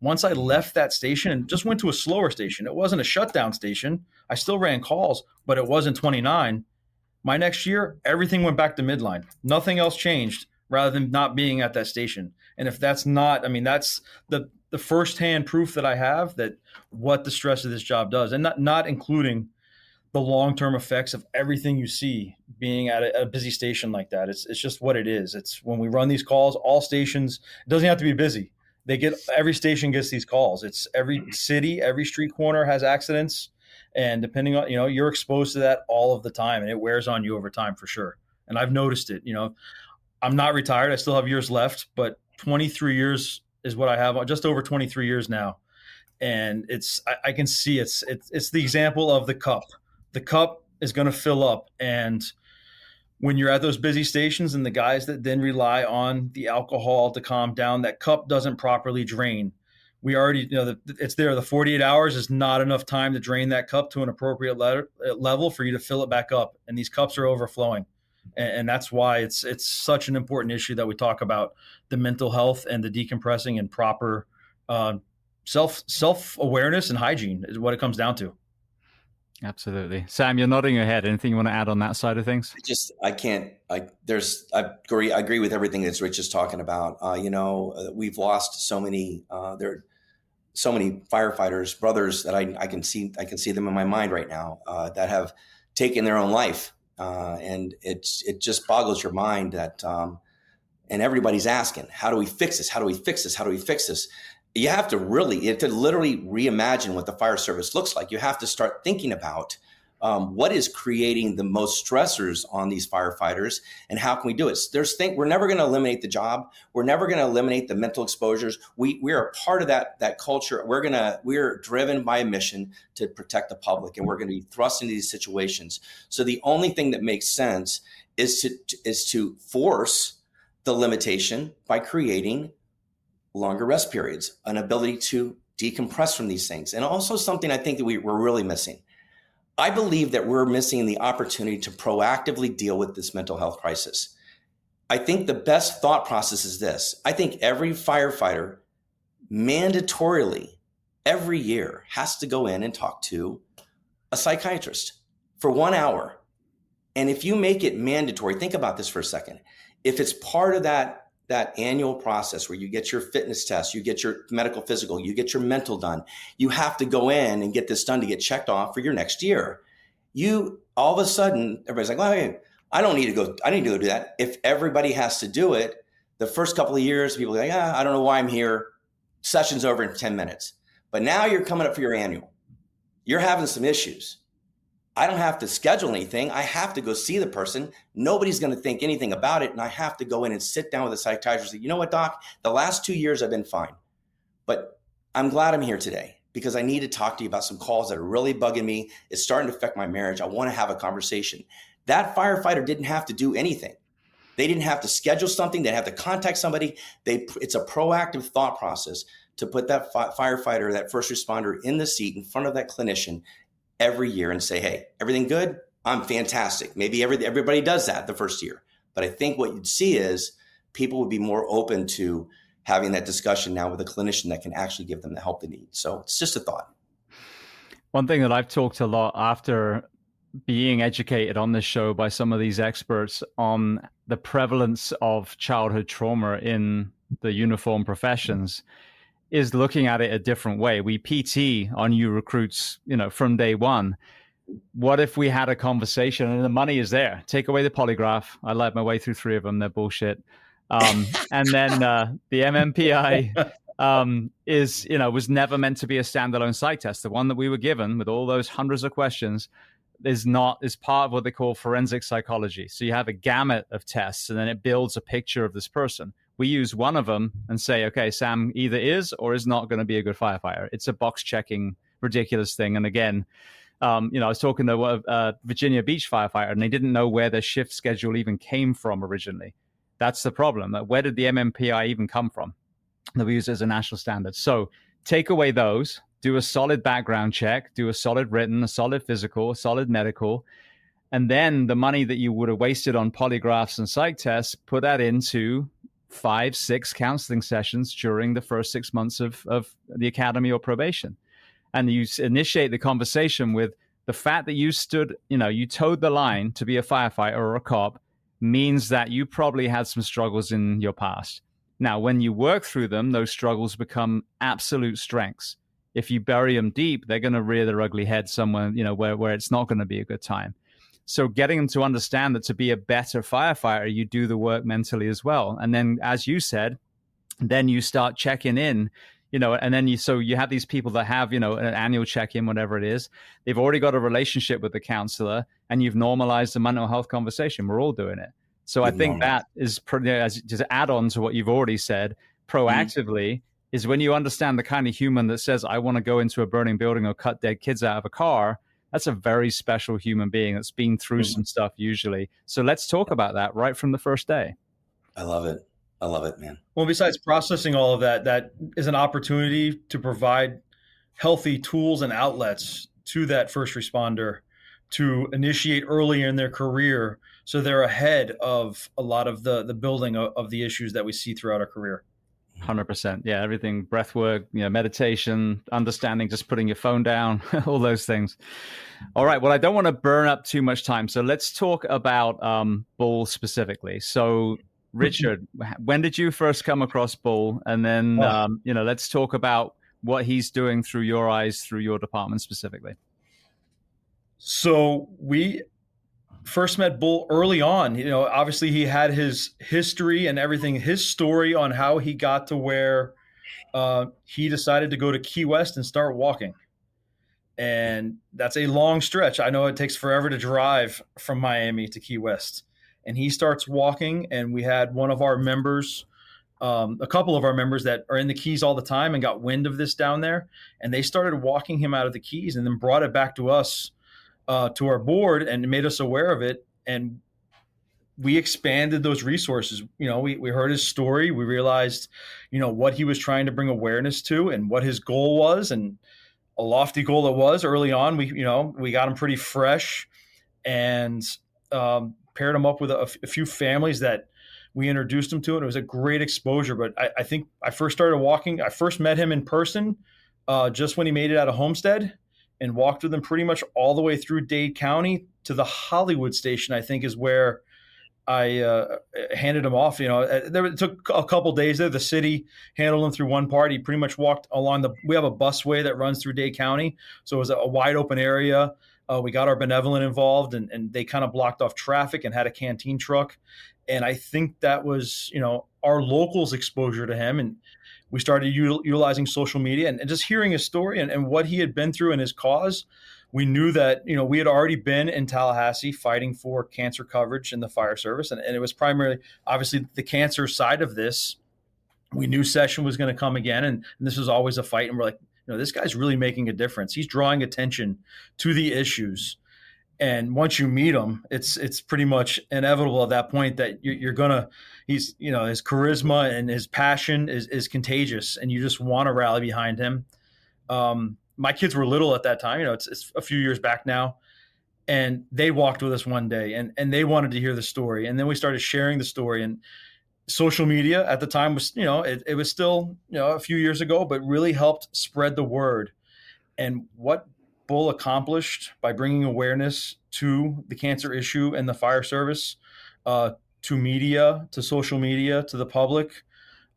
Once I left that station and just went to a slower station, it wasn't a shutdown station. I still ran calls, but it wasn't 29. My next year, everything went back to midline. Nothing else changed rather than not being at that station. And if that's not, that's the firsthand proof that I have that what the stress of this job does, and not including the long-term effects of everything you see being at a busy station like that. It's just what it is. It's when we run these calls, all stations, it doesn't have to be busy. Every station gets these calls. It's every city, every street corner has accidents. And depending on, you're exposed to that all of the time, and it wears on you over time for sure. And I've noticed it. I'm not retired. I still have years left, but 23 years is what I have, just over 23 years now. And I can see it's the example of the cup. The cup is going to fill up. And when you're at those busy stations and the guys that then rely on the alcohol to calm down, that cup doesn't properly drain. we already, it's there. The 48 hours is not enough time to drain that cup to an appropriate level for you to fill it back up. And these cups are overflowing. And that's why it's such an important issue that we talk about the mental health and the decompressing and proper self-awareness and hygiene is what it comes down to. Absolutely. Sam, you're nodding your head. Anything you want to add on that side of things? I agree with everything that Rich is talking about. We've lost so many, there are so many firefighters, brothers that I can see them in my mind right now, that have taken their own life. And it just boggles your mind that, and everybody's asking, how do we fix this? How do we fix this? How do we fix this? You have to literally reimagine what the fire service looks like. You have to start thinking about what is creating the most stressors on these firefighters and how can we do it? We're never going to eliminate the job. We're never going to eliminate the mental exposures. We are a part of that culture. We're driven by a mission to protect the public, and we're going to be thrust into these situations. So the only thing that makes sense is to force the limitation by creating longer rest periods, an ability to decompress from these things. And also something I think that we're really missing. I believe that we're missing the opportunity to proactively deal with this mental health crisis. I think the best thought process is this. I think every firefighter mandatorily every year has to go in and talk to a psychiatrist for 1 hour. And if you make it mandatory, think about this for a second. If it's part of that annual process where you get your fitness test, you get your medical physical, you get your mental done, you have to go in and get this done to get checked off for your next year. You all of a sudden, everybody's like, well, hey, I need to go do that. If everybody has to do it, the first couple of years, people are like, I don't know why I'm here. Session's over in 10 minutes. But now you're coming up for your annual. You're having some issues. I don't have to schedule anything. I have to go see the person. Nobody's going to think anything about it. And I have to go in and sit down with a psychiatrist and say, you know what, doc, the last 2 years I've been fine, but I'm glad I'm here today because I need to talk to you about some calls that are really bugging me. It's starting to affect my marriage. I want to have a conversation. That firefighter didn't have to do anything. They didn't have to schedule something. They didn't have to contact somebody. It's a proactive thought process to put that firefighter, that first responder in the seat in front of that clinician every year and say, hey, everything good? I'm fantastic. Maybe everybody does that the first year. But I think what you'd see is people would be more open to having that discussion now with a clinician that can actually give them the help they need. So it's just a thought. One thing that I've talked a lot after being educated on this show by some of these experts on the prevalence of childhood trauma in the uniform professions is looking at it a different way. We PT on new recruits, from day one. What if we had a conversation and the money is there? Take away the polygraph. I led my way through 3 of them. They're bullshit. And then the MMPI was never meant to be a standalone psych test. The one that we were given with all those hundreds of questions is part of what they call forensic psychology. So you have a gamut of tests and then it builds a picture of this person. We use one of them and say, okay, Sam either is or is not going to be a good firefighter. It's a box checking, ridiculous thing. And again, I was talking to a Virginia Beach firefighter and they didn't know where their shift schedule even came from originally. That's the problem. Where did the MMPI even come from? That we use as a national standard. So take away those, do a solid background check, do a solid written, a solid physical, a solid medical. And then the money that you would have wasted on polygraphs and psych tests, put that into 5-6 counseling sessions during the first 6 months of the academy or probation. And you initiate the conversation with the fact that you towed the line to be a firefighter or a cop means that you probably had some struggles in your past. Now, when you work through them, those struggles become absolute strengths. If you bury them deep, they're going to rear their ugly head somewhere, where it's not going to be a good time. So getting them to understand that to be a better firefighter, you do the work mentally as well. And then, as you said, then you start checking in, and then you have these people that have, an annual check-in, whatever it is. They've already got a relationship with the counselor and you've normalized the mental health conversation. We're all doing it. So I think that is pretty, as just add on to what you've already said, proactively is when you understand the kind of human that says, I want to go into a burning building or cut dead kids out of a car. That's a very special human being that's been through some stuff usually. So let's talk about that right from the first day. I love it. I love it, man. Well, besides processing all of that, that is an opportunity to provide healthy tools and outlets to that first responder to initiate early in their career, so they're ahead of a lot of the building of the issues that we see throughout our career. 100%. Yeah, everything, breath work, meditation, understanding, just putting your phone down, all those things. All right. Well, I don't want to burn up too much time. So let's talk about Bull specifically. So, Richard, when did you first come across Bull? And then, let's talk about what he's doing through your eyes, through your department specifically. So we first met Bull early on. Obviously he had his history and everything, his story on how he got to where he decided to go to Key West and start walking. And that's a long stretch. I know it takes forever to drive from Miami to Key West. And he starts walking, and we had one of our members, a couple of our members that are in the Keys all the time and got wind of this down there. And they started walking him out of the Keys and then brought it back to us, to our board, and made us aware of it. And we expanded those resources. We heard his story. We realized, what he was trying to bring awareness to and what his goal was, and a lofty goal it was early on. We got him pretty fresh, and paired him up with a few families that we introduced him to, and it was a great exposure. But I think I first started walking. I first met him in person just when he made it out of Homestead, and walked with him pretty much all the way through Dade County to the Hollywood station, I think is where I handed him off. It took a couple days there. The city handled him through one part. He pretty much walked along we have a busway that runs through Dade County. So it was a wide open area. We got our benevolent involved, and they kind of blocked off traffic and had a canteen truck. And I think that was, our locals' exposure to him. And we started utilizing social media and just hearing his story and what he had been through and his cause. We knew that, we had already been in Tallahassee fighting for cancer coverage in the fire service. And it was primarily, obviously, the cancer side of this. We knew session was going to come again. And this was always a fight. And we're like, this guy's really making a difference. He's drawing attention to the issues. And once you meet him, it's pretty much inevitable at that point that his charisma and his passion is contagious, and you just want to rally behind him. My kids were little at that time, it's a few years back now, and they walked with us one day, and they wanted to hear the story. And then we started sharing the story, and social media at the time was, it was still, a few years ago, but really helped spread the word. And what Bull accomplished by bringing awareness to the cancer issue and the fire service, to media, to social media, to the public.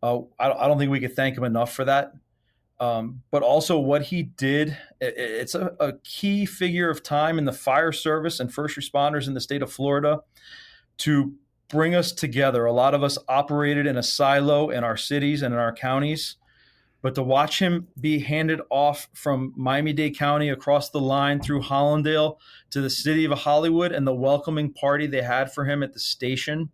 I don't think we could thank him enough for that. But also what he did, it's a key figure of time in the fire service and first responders in the state of Florida to bring us together. A lot of us operated in a silo in our cities and in our counties. But to watch him be handed off from Miami-Dade County across the line through Hollandale to the city of Hollywood, and the welcoming party they had for him at the station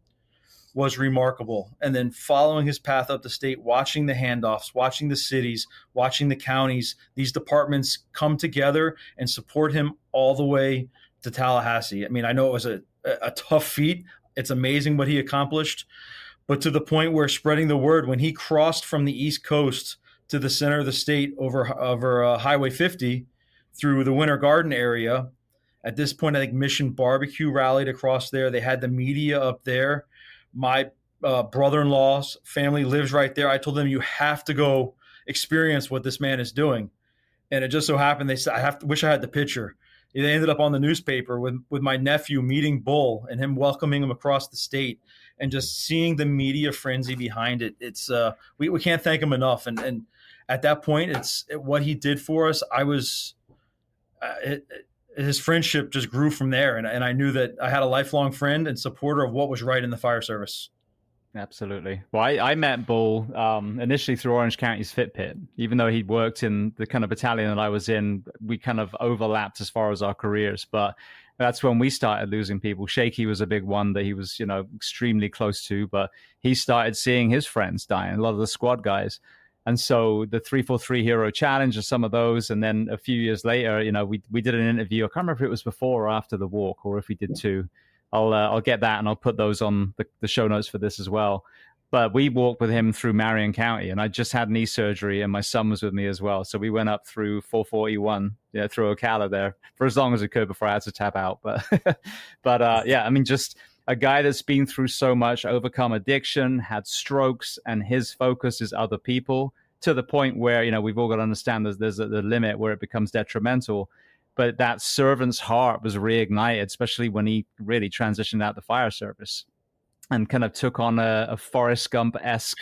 was remarkable. And then following his path up the state, watching the handoffs, watching the cities, watching the counties, these departments come together and support him all the way to Tallahassee. I mean, I know it was a tough feat. It's amazing what he accomplished. But to the point where spreading the word, when he crossed from the East Coast to the center of the state over Highway 50 through the Winter Garden area. At this point, I think Mission Barbecue rallied across there. They had the media up there. My brother-in-law's family lives right there. I told them, you have to go experience what this man is doing. And it just so happened, they said, wish I had the picture. They ended up on the newspaper with my nephew meeting Bull and him welcoming him across the state, and just seeing the media frenzy behind it. It's we can't thank him enough. And at that point, what he did for us. His friendship just grew from there. And I knew that I had a lifelong friend and supporter of what was right in the fire service. Absolutely. Well, I met Bull initially through Orange County's Fit Pit. Even though he'd worked in the kind of battalion that I was in, we kind of overlapped as far as our careers. But that's when we started losing people. Shaky was a big one that he was, extremely close to. But he started seeing his friends dying, a lot of the squad guys. And so the 343 Hero Challenge are some of those. And then a few years later, we did an interview. I can't remember if it was before or after the walk, or if we did two. I'll get that, and I'll put those on the show notes for this as well. But we walked with him through Marion County, and I just had knee surgery, and my son was with me as well. So we went up through 441, through Ocala there for as long as we could before I had to tap out. But, yeah, I mean, just a guy that's been through so much, overcome addiction, had strokes, and his focus is other people, to the point where, we've all got to understand there's the limit where it becomes detrimental. But that servant's heart was reignited, especially when he really transitioned out the fire service and kind of took on a Forrest Gump-esque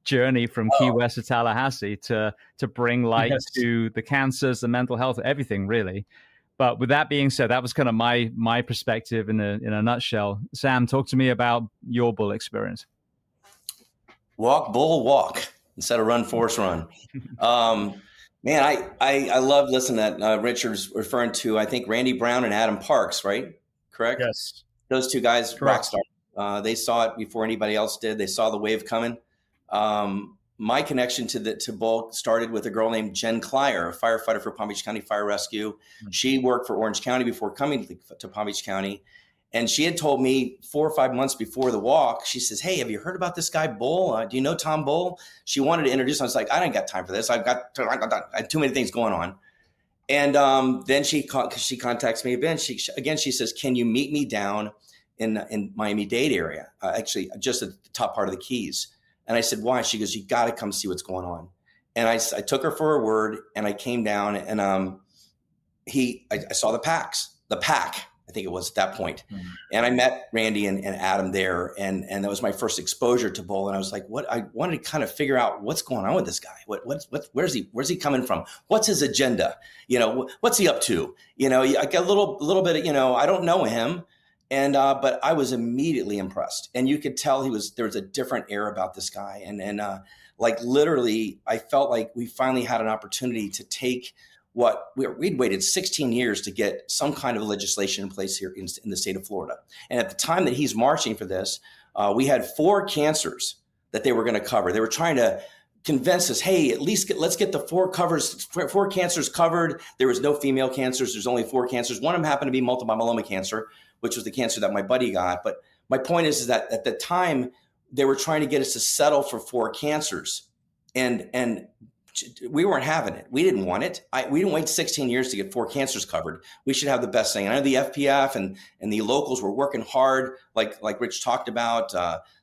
journey from Key West to Tallahassee to bring light to the cancers, the mental health, everything really. But with that being said, that was kind of my perspective in a nutshell. Sam, talk to me about your bull experience. Walk, bull, walk instead of run, force, run. Man, I love listening that Richard's referring to, I think, Randy Brown and Adam Parks, right? Correct? Yes. Those two guys, Correct. rock stars. They saw it before anybody else did. They saw the wave coming. My connection to bull started with a girl named Jen Clyer, a firefighter for Palm Beach County Fire Rescue. Mm-hmm. She worked for Orange County before coming to Palm Beach County. And she had told me 4 or 5 months before the walk, she says, "Hey, have you heard about this guy Bull? Do you know Tom Bull?" She wanted to introduce him. I was like, I didn't got time for this. I had too many things going on. And then she contacts me again. She says, "Can you meet me down in Miami-Dade area, actually just at the top part of the Keys?" And I said, "Why?" She goes, "You got to come see what's going on." And I took her for her word, and I came down, and I saw the pack, I think it was at that point. Mm-hmm. And I met Randy and Adam there, and that was my first exposure to bull. And I was like, I wanted to kind of figure out what's going on with this guy. Where's he coming from? What's his agenda? What's he up to? I got a little bit of, I don't know him. And, but I was immediately impressed, and you could tell there was a different air about this guy. And like literally, I felt like we finally had an opportunity to take we'd waited 16 years to get some kind of legislation in place here in the state of Florida. And at the time that he's marching for this, we had 4 cancers that they were going to cover. They were trying to convince us, hey, at least let's get the 4 cancers covered. There was no female cancers. There's only 4 cancers. One of them happened to be multiple myeloma cancer, which was the cancer that my buddy got. But my point is that at the time, they were trying to get us to settle for 4 cancers. And we weren't having it. We didn't want it. We didn't wait 16 years to get 4 cancers covered. We should have the best thing. And I know the FPF and the locals were working hard, like Rich talked about.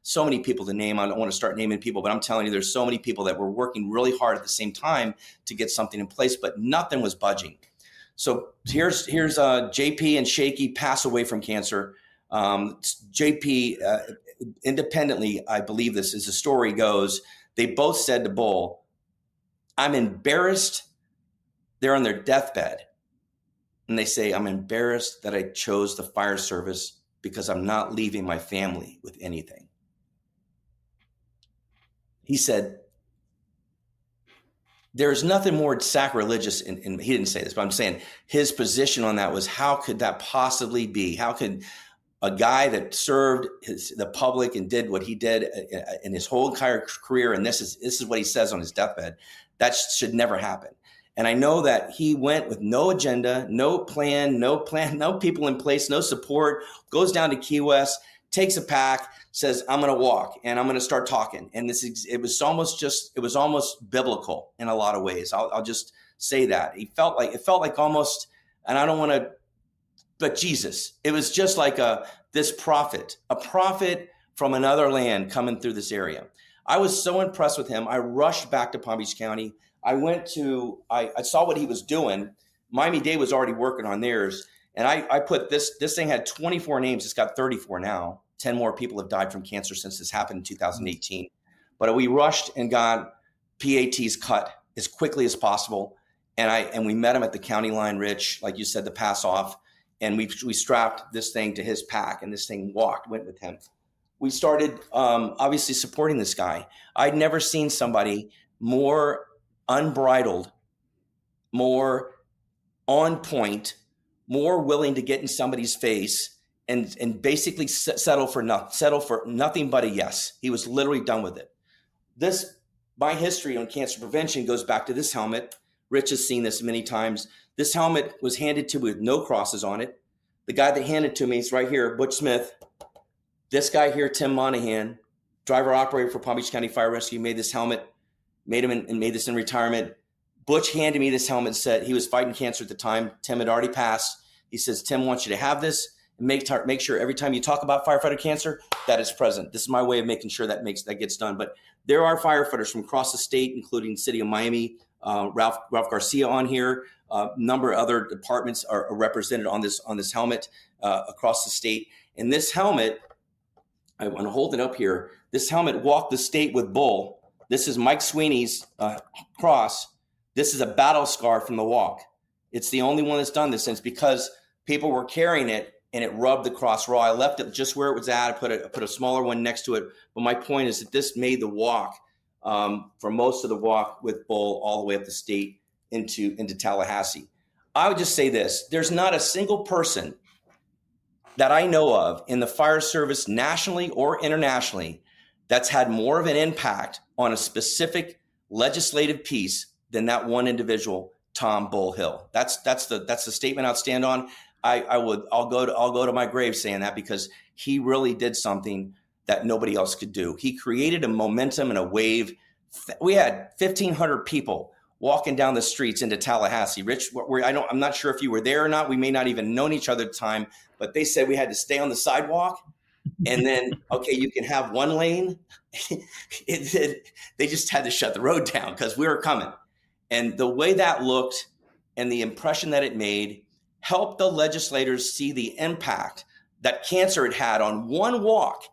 So many people to name. I don't want to start naming people, but I'm telling you, there's so many people that were working really hard at the same time to get something in place, but nothing was budging. So here's JP and Shaky pass away from cancer. JP, independently, I believe this, as the story goes, they both said to Bull, "I'm embarrassed." They're on their deathbed. And they say, "I'm embarrassed that I chose the fire service because I'm not leaving my family with anything." He said, there's nothing more sacrilegious in he didn't say this, but I'm saying his position on that was, how could that possibly be? How could a guy that served the public and did what he did in his whole entire career, and this is what he says on his deathbed, that should never happen. And I know that he went with no agenda, no plan, no people in place, no support, goes down to Key West, takes a pack, says, "I'm going to walk and I'm going to start talking." And it was almost biblical in a lot of ways. I'll just say that. It felt like almost, and I don't want to, but Jesus, it was just like this prophet, a prophet from another land coming through this area. I was so impressed with him. I rushed back to Palm Beach County. I saw what he was doing. Miami-Dade was already working on theirs. And I put this thing had 24 names. It's got 34 now. 10 more people have died from cancer since this happened in 2018. But we rushed and got PATs cut as quickly as possible. And we met him at the county line, Rich, like you said, the pass off. And we strapped this thing to his pack, and this thing went with him. We started obviously supporting this guy. I'd never seen somebody more unbridled, more on point, more willing to get in somebody's face and basically settle for nothing but a yes. He was literally done with it. My history on cancer prevention goes back to this helmet. Rich has seen this many times. This helmet was handed to me with no crosses on it. The guy that handed it to me is right here, Butch Smith. This guy here, Tim Monahan. driver operator for Palm Beach County Fire Rescue, made this helmet, made this in retirement. Butch handed me this helmet and said he was fighting cancer at the time. Tim had already passed. He says, Tim wants you to have this and make sure every time you talk about firefighter cancer, that it's present. This is my way of making sure that gets done. But there are firefighters from across the state, including City of Miami, Ralph Garcia on here. A number of other departments are represented on this helmet across the state. And this helmet, I want to hold it up here. This helmet walked the state with Bull. This is Mike Sweeney's cross. This is a battle scar from the walk. It's the only one that's done this, and it's because people were carrying it and it rubbed the cross raw. I left it just where it was at. I put a smaller one next to it. But my point is that this made the walk for most of the walk with Bull all the way up the state into Tallahassee. I would just say this. There's not a single person that I know of in the fire service nationally or internationally that's had more of an impact on a specific legislative piece than that one individual, Tom Bull Hill. That's the statement I'd stand on. I'll go to my grave saying that, because he really did something that nobody else could do. He created a momentum and a wave. We had 1,500 people walking down the streets into Tallahassee. Rich, I'm not sure if you were there or not. We may not even known each other at the time, but they said we had to stay on the sidewalk. And then, okay, you can have one lane. They just had to shut the road down because we were coming. And the way that looked and the impression that it made helped the legislators see the impact that cancer had had on one walk.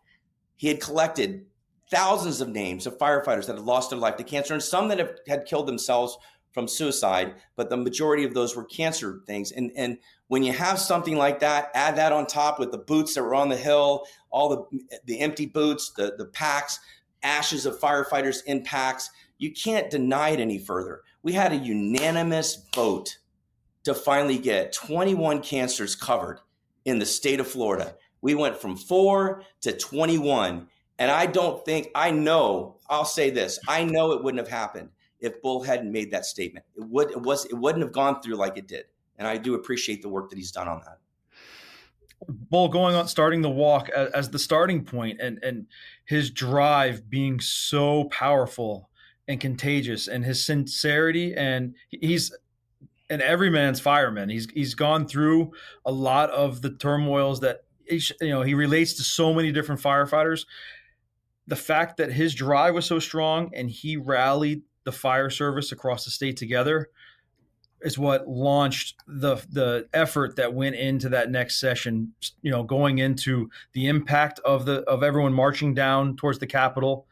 He had collected thousands of names of firefighters that had lost their life to cancer, and some that had killed themselves from suicide, but the majority of those were cancer things. And when you have something like that, add that on top with the boots that were on the hill, all the empty boots, the packs, ashes of firefighters in packs, you can't deny it any further. We had a unanimous vote to finally get 21 cancers covered in the state of Florida. We went from 4 to 21. And I'll say this, I know it wouldn't have happened if Bull hadn't made that statement. It wouldn't have gone through like it did. And I do appreciate the work that he's done on that. Bull starting the walk as the starting point, and his drive being so powerful and contagious, and his sincerity, and he's an everyman's fireman. He's gone through a lot of the turmoils that he relates to so many different firefighters. The fact that his drive was so strong and he rallied the fire service across the state together is what launched the effort that went into that next session, going into the impact of everyone marching down towards the Capitol,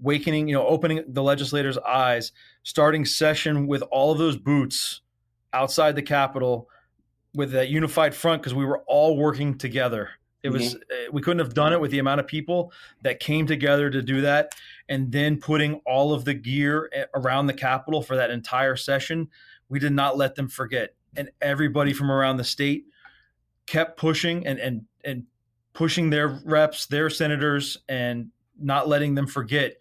opening the legislators' eyes, starting session with all of those boots outside the Capitol with that unified front, because we were all working together. It was, we couldn't have done it with the amount of people that came together to do that. And then putting all of the gear around the Capitol for that entire session, we did not let them forget. And everybody from around the state kept pushing and pushing their reps, their senators, and not letting them forget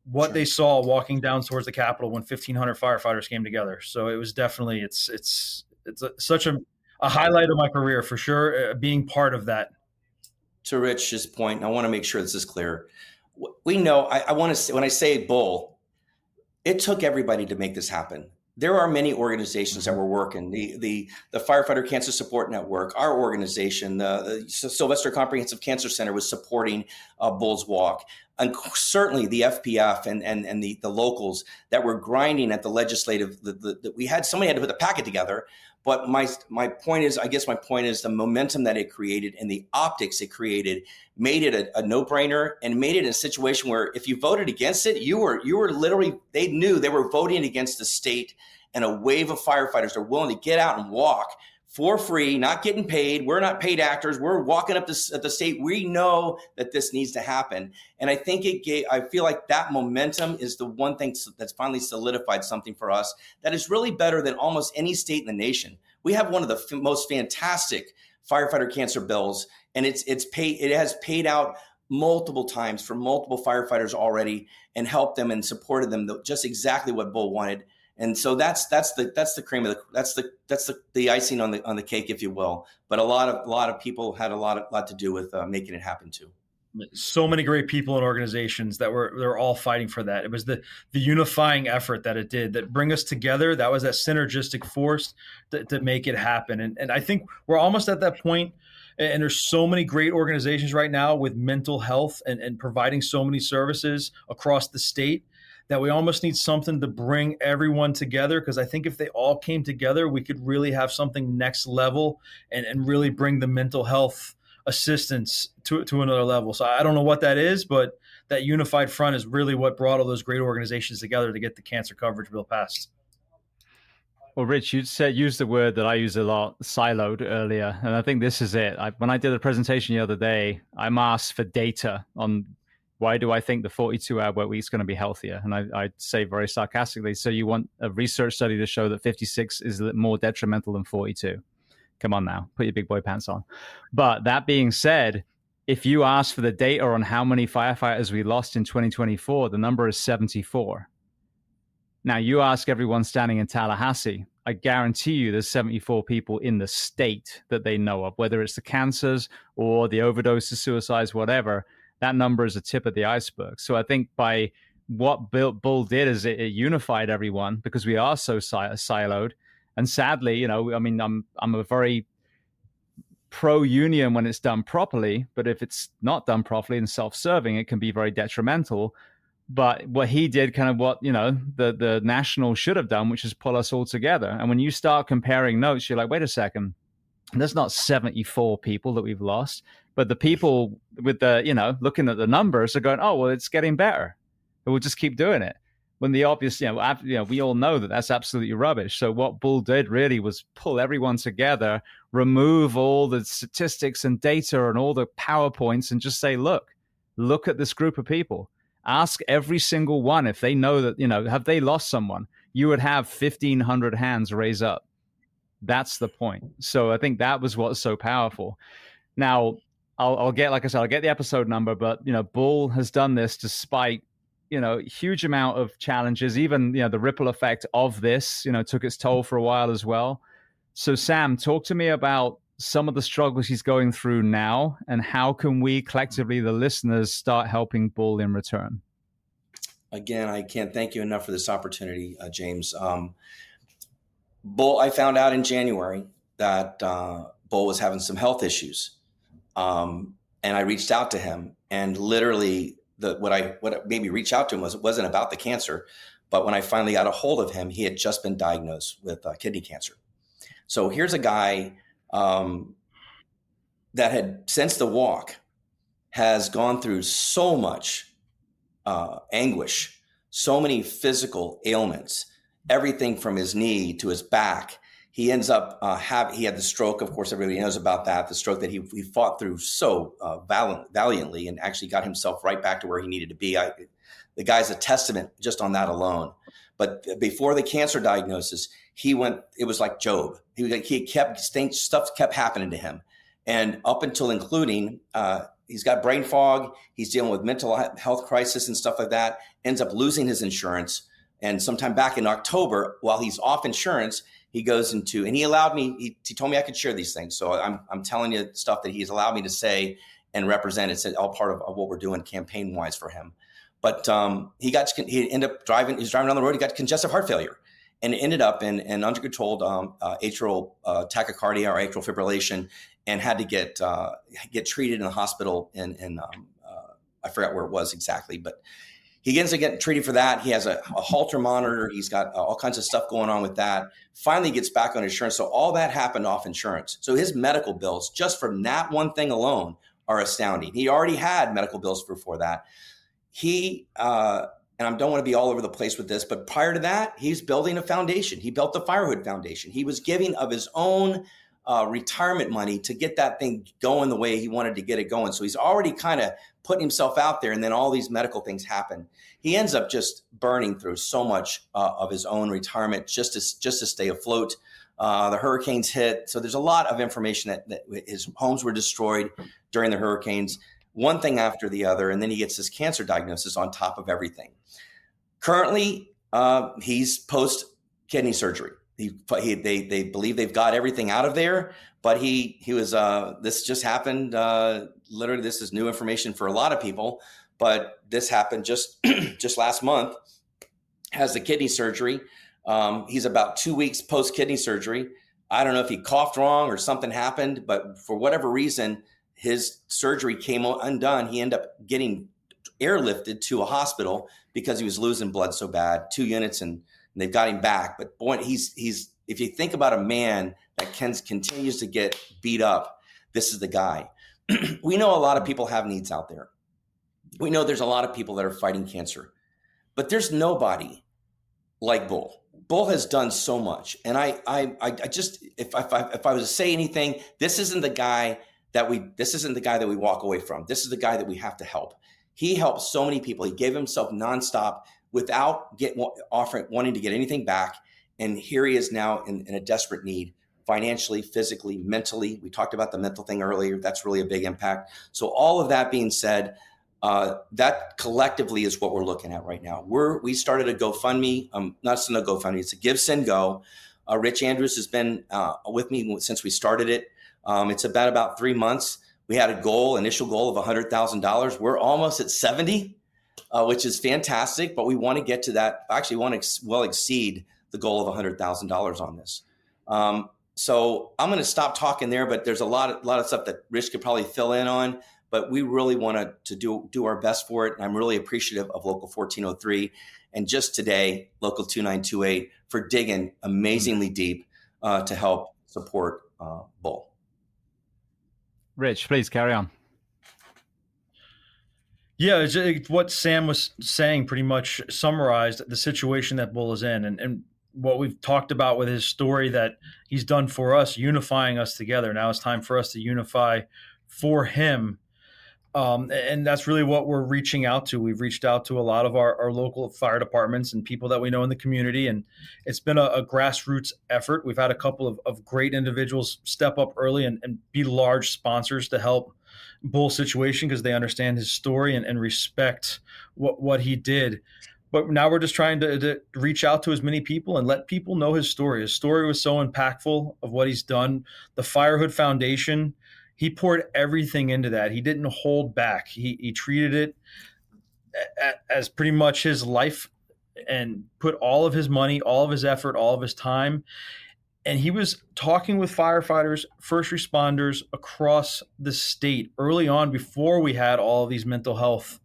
what they saw walking down towards the Capitol when 1,500 firefighters came together. So it was definitely, it's such a highlight of my career for sure, being part of that. To Rich's point, I want to make sure this is clear. We know, I want to say, when I say Bull, it took everybody to make this happen. There are many organizations that were working. The Firefighter Cancer Support Network, our organization, the Sylvester Comprehensive Cancer Center was supporting Bull's walk. And certainly the FPF and the locals that were grinding at the legislative, somebody had to put the packet together. But my point is the momentum that it created and the optics it created made it a no-brainer, and made it a situation where if you voted against it, you were literally, they knew they were voting against the state and a wave of firefighters are willing to get out and walk for free, not getting paid. We're not paid actors. We're walking up at the state. We know that this needs to happen. And I think I feel like that momentum is the one thing that's finally solidified something for us that is really better than almost any state in the nation. We have one of the most fantastic firefighter cancer bills, and it has paid out multiple times for multiple firefighters already and helped them and supported them, just exactly what Bull wanted. And so that's the cream of the icing on the cake, if you will. But a lot of people had a lot to do with making it happen too. So many great people and organizations they're all fighting for that. It was the unifying effort that it did that bring us together. That was that synergistic force to make it happen. And I think we're almost at that point. And there's so many great organizations right now with mental health and providing so many services across the state that we almost need something to bring everyone together. Because I think if they all came together, we could really have something next level and really bring the mental health assistance to another level. So I don't know what that is, but that unified front is really what brought all those great organizations together to get the cancer coverage bill passed. Well, Rich, you used the word that I use a lot, siloed, earlier, and I think this is it. When I did a presentation the other day, I'm asked for data on why do I think the 42-hour work week is going to be healthier, and I say very sarcastically, so you want a research study to show that 56 is more detrimental than 42? Come on now, put your big boy pants on. But that being said, if you ask for the data on how many firefighters we lost in 2024, the number is 74. Now, you ask everyone standing in Tallahassee, I guarantee you there's 74 people in the state that they know of, whether it's the cancers or the overdoses, suicides, whatever. That number is a tip of the iceberg. So I think by what Bull did is it unified everyone because we are so siloed. And sadly, I mean, I'm a very pro-union when it's done properly, but if it's not done properly and self-serving, it can be very detrimental. But what he did, kind of what the national should have done, which is pull us all together. And when you start comparing notes, you're like, wait a second, there's not 74 people that we've lost, but the people with the looking at the numbers are going, oh well, it's getting better, and we'll just keep doing it. When the obvious, we all know that that's absolutely rubbish. So what Bull did really was pull everyone together, remove all the statistics and data and all the PowerPoints, and just say, look at this group of people. Ask every single one if they know that, have they lost someone? You would have 1,500 hands raise up. That's the point. So I think that was what's so powerful. Now, I'll get, like I said, I'll get the episode number, but, Bull has done this despite huge amount of challenges. Even the ripple effect of this took its toll for a while as well. So Sam, talk to me about some of the struggles he's going through now, and how can we collectively, the listeners, start helping Bull in return? Again, I can't thank you enough for this opportunity, James. Bull, I found out in January that Bull was having some health issues, and I reached out to him, and literally what made me reach out to him wasn't about the cancer, but when I finally got a hold of him, he had just been diagnosed with kidney cancer. So here's a guy that had, since the walk, has gone through so much anguish, so many physical ailments, everything from his knee to his back. He ends up he had the stroke. Of course, everybody knows about that. The stroke that he fought through so valiantly, and actually got himself right back to where he needed to be. The guy's a testament just on that alone. But before the cancer diagnosis, it was like Job. Stuff kept happening to him. And up until including, he's got brain fog. He's dealing with mental health crisis and stuff like that, ends up losing his insurance. And sometime back in October, while he's off insurance, he goes into, and he allowed me, he told me I could share these things. So I'm telling you stuff that he's allowed me to say and represent. It's all part of what we're doing campaign wise for him. But he ended up driving down the road. He got congestive heart failure, and ended up in uncontrolled atrial tachycardia or atrial fibrillation, and had to get treated in the hospital. In I forgot where it was exactly, but he ends up getting treated for that. He has a Holter monitor. He's got all kinds of stuff going on with that. Finally gets back on insurance. So all that happened off insurance. So his medical bills, just from that one thing alone, are astounding. He already had medical bills before that. He, and I don't want to be all over the place with this, but prior to that, he's building a foundation. He built the Firehood Foundation. He was giving of his own retirement money to get that thing going the way he wanted to get it going. So he's already kind of putting himself out there, and then all these medical things happen. He ends up just burning through so much of his own retirement just to stay afloat. The hurricanes hit. So there's a lot of information that his homes were destroyed during the hurricanes, one thing after the other. And then he gets this cancer diagnosis on top of everything. Currently, he's post kidney surgery. They believe they've got everything out of there, but he was this just happened. Literally, this is new information for a lot of people, but this happened just just last month. Has the kidney surgery. He's about 2 weeks post kidney surgery. I don't know if he coughed wrong or something happened, but for whatever reason, his surgery came undone. He ended up getting airlifted to a hospital because he was losing blood so bad. 2 units, and they've got him back. But boy, he's if you think about a man that continues to get beat up, this is the guy. We know a lot of people have needs out there. We know there's a lot of people that are fighting cancer, but there's nobody like Bull. Bull has done so much, and I just if I was to say anything, this isn't the guy that we walk away from. This is the guy that we have to help. He helped so many people. He gave himself nonstop without wanting to get anything back, and here he is now in a desperate need, financially, physically, mentally. We talked about the mental thing earlier. That's really a big impact. So all of that being said, that collectively is what we're looking at right now. We started a GoFundMe, not a GoFundMe, it's a Give, Send, Go. Rich Andrews has been with me since we started it. It's about 3 months. We had initial goal of $100,000. We're almost at 70, which is fantastic, but we want to get to that. Actually, want to exceed the goal of $100,000 on this. So I'm going to stop talking there, but there's a lot of stuff that Rich could probably fill in on. But we really want to do our best for it. And I'm really appreciative of Local 1403 and just today, Local 2928 for digging amazingly deep to help support Bull. Rich, please carry on. Yeah, what Sam was saying pretty much summarized the situation that Bull is in, and what we've talked about with his story that he's done for us, unifying us together. Now it's time for us to unify for him. And that's really what we're reaching out to. We've reached out to a lot of our local fire departments and people that we know in the community. And it's been a grassroots effort. We've had a couple of great individuals step up early and be large sponsors to help Bull's situation because they understand his story and respect what he did. But now we're just trying to reach out to as many people and let people know his story. His story was so impactful of what he's done. The Firehood Foundation, he poured everything into that. He didn't hold back. He treated it as pretty much his life and put all of his money, all of his effort, all of his time. And he was talking with firefighters, first responders across the state early on before we had all of these mental health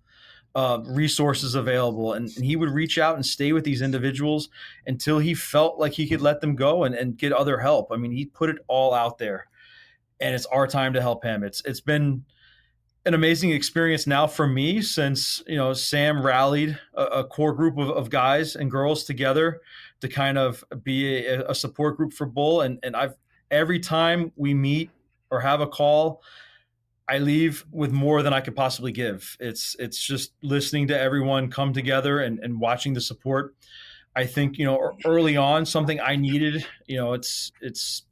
resources available. And he would reach out and stay with these individuals until he felt like he could let them go and get other help. I mean, he put it all out there. And it's our time to help him. It's been an amazing experience now for me since, Sam rallied a core group of guys and girls together to kind of be a support group for Bull. And every time we meet or have a call, I leave with more than I could possibly give. It's just listening to everyone come together and watching the support. I think, early on, something I needed, it's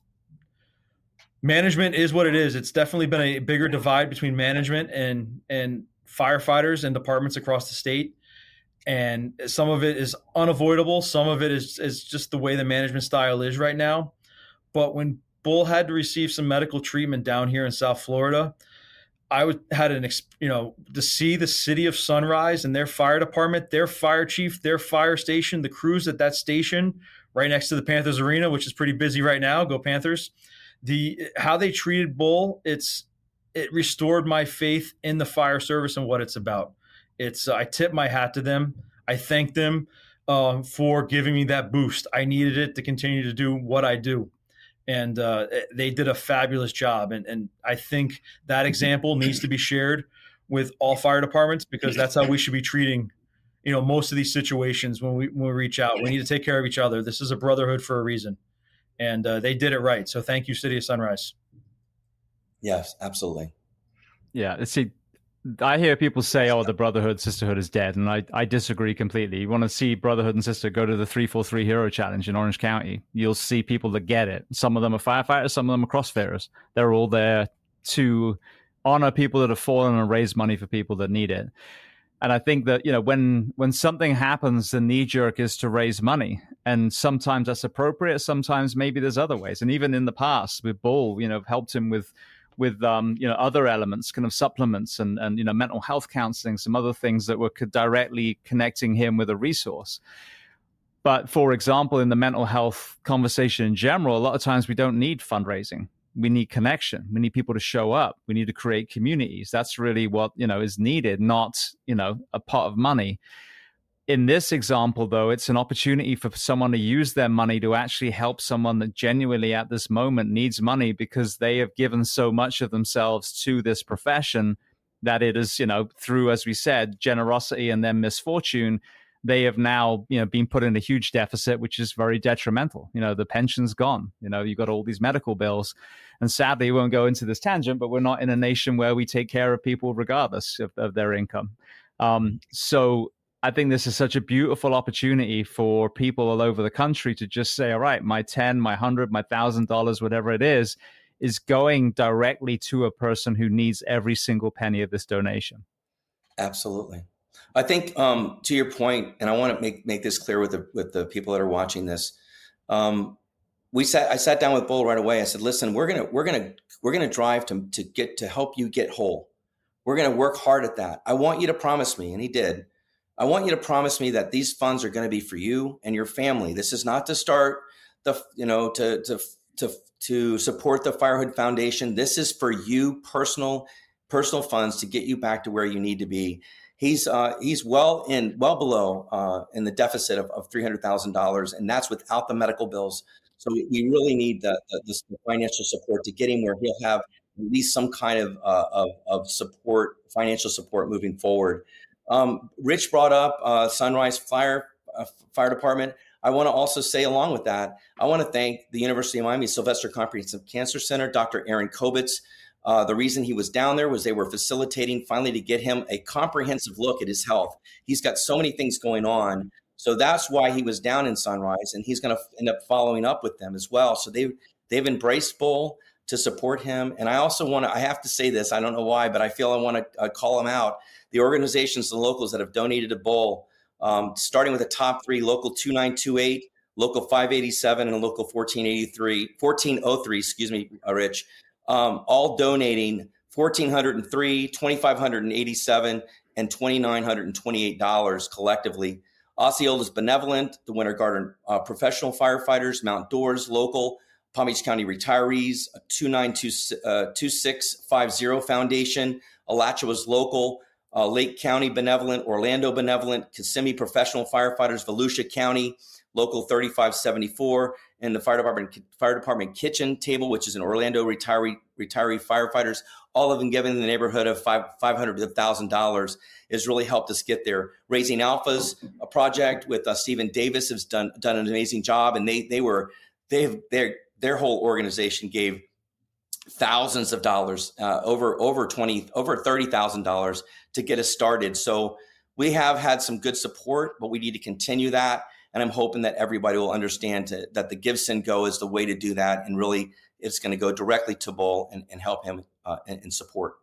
management is what it is. It's definitely been a bigger divide between management and firefighters and departments across the state. And some of it is unavoidable. Some of it is just the way the management style is right now. But when Bull had to receive some medical treatment down here in South Florida, to see the city of Sunrise and their fire department, their fire chief, their fire station, the crews at that station right next to the Panthers Arena, which is pretty busy right now. Go Panthers. How they treated Bull, it restored my faith in the fire service and what it's about. I tip my hat to them. I thank them for giving me that boost. I needed it to continue to do what I do. And they did a fabulous job. And I think that example needs to be shared with all fire departments because that's how we should be treating, most of these situations when we reach out. We need to take care of each other. This is a brotherhood for a reason. And they did it right. So thank you, City of Sunrise. Yes, absolutely. Yeah. See, I hear people say, the brotherhood, sisterhood is dead. And I disagree completely. You want to see brotherhood and sister, go to the 343 Hero Challenge in Orange County. You'll see people that get it. Some of them are firefighters. Some of them are CrossFitters. They're all there to honor people that have fallen and raise money for people that need it. And I think that, when something happens, the knee jerk is to raise money. And sometimes that's appropriate. Sometimes maybe there's other ways. And even in the past with Bull, helped him with other elements, kind of supplements and mental health counseling, some other things that were directly connecting him with a resource. But for example, in the mental health conversation in general, a lot of times we don't need fundraising. We need connection. We need people to show up. We need to create communities. That's really what, is needed, not, a pot of money. In this example, though, it's an opportunity for someone to use their money to actually help someone that genuinely at this moment needs money, because they have given so much of themselves to this profession that it is, through, as we said, generosity and then misfortune, they have now, been put in a huge deficit, which is very detrimental. The pension's gone. You've got all these medical bills. And sadly, we won't go into this tangent, but we're not in a nation where we take care of people regardless of their income. So I think this is such a beautiful opportunity for people all over the country to just say, all right, my 10, my 100, my $1,000, whatever it is going directly to a person who needs every single penny of this donation. Absolutely. I think to your point, and I want to make this clear with the people that are watching this. I sat down with Bull right away. I said, listen, we're gonna drive to help you get whole. We're gonna work hard at that. I want you to promise me, and he did. I want you to promise me that these funds are going to be for you and your family. This is not to start to support the Firehood Foundation. This is for you, personal funds to get you back to where you need to be. He's well below in the deficit of $300,000, and that's without the medical bills. So we really need the financial support to get him where he'll have at least some kind of support, financial support moving forward. Rich brought up Sunrise Fire Department. I want to also say, along with that, I want to thank the University of Miami Sylvester Comprehensive Cancer Center, Dr. Aaron Kobitz. The reason he was down there was they were facilitating finally to get him a comprehensive look at his health. He's got so many things going on. So that's why he was down in Sunrise, and he's going to end up following up with them as well. So they've embraced Bull to support him. And I also I have to say this, I don't know why, but I feel I want to call them out. The organizations, the locals that have donated to Bull, starting with the top three, Local 2928, Local 587, and Local 1403, Rich, all donating $1,403, $2,587, and $2,928 collectively. Osceola's Benevolent, the Winter Garden Professional Firefighters, Mount Dores Local, Palm Beach County Retirees, 2650 Foundation, Alachua's Local, Lake County Benevolent, Orlando Benevolent, Kissimmee Professional Firefighters, Volusia County, Local 3574, and the Fire Department Kitchen Table, which is an Orlando retiree firefighters, all of them given in the neighborhood of $500 to $1,000, has really helped us get there. Raising Alphas, a project with Stephen Davis, has done an amazing job, and their whole organization gave thousands of dollars, over $30,000 to get us started. So we have had some good support, but we need to continue that. And I'm hoping that everybody will understand that the Give, Send, Go is the way to do that. And really, it's going to go directly to Bull and help him in support.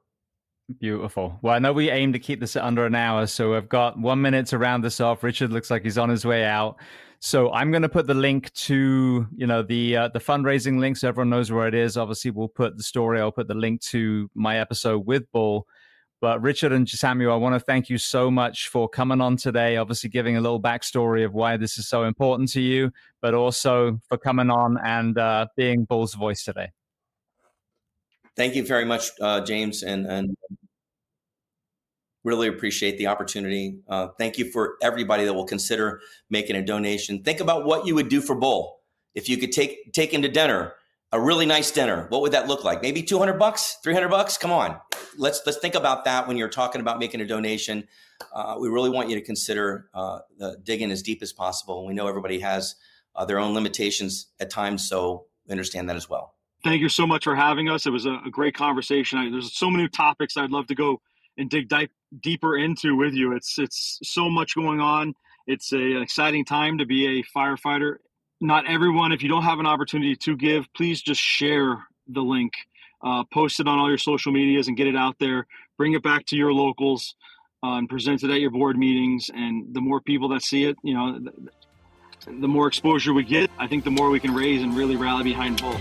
Beautiful. Well, I know we aim to keep this at under an hour, so I've got 1 minute to round this off. Richard looks like he's on his way out. So I'm going to put the link to, the fundraising link so everyone knows where it is. Obviously, we'll put the story. I'll put the link to my episode with Bull. But Richard and Samuel, I want to thank you so much for coming on today, obviously giving a little backstory of why this is so important to you, but also for coming on and being Bull's voice today. Thank you very much, James, and really appreciate the opportunity. Thank you for everybody that will consider making a donation. Think about what you would do for Bull. If you could take him to dinner, a really nice dinner, what would that look like? Maybe $200, $300? Come on. Let's think about that when you're talking about making a donation. We really want you to consider digging as deep as possible. We know everybody has their own limitations at times, so we understand that as well. Thank you so much for having us. It was a great conversation. There's so many topics I'd love to go and dig deeper into with you. It's so much going on. It's an exciting time to be a firefighter. Not everyone, if you don't have an opportunity to give, please just share the link, post it on all your social medias and get it out there. Bring it back to your locals. and present it at your board meetings. And the more people that see it, the more exposure we get, I think the more we can raise and really rally behind both.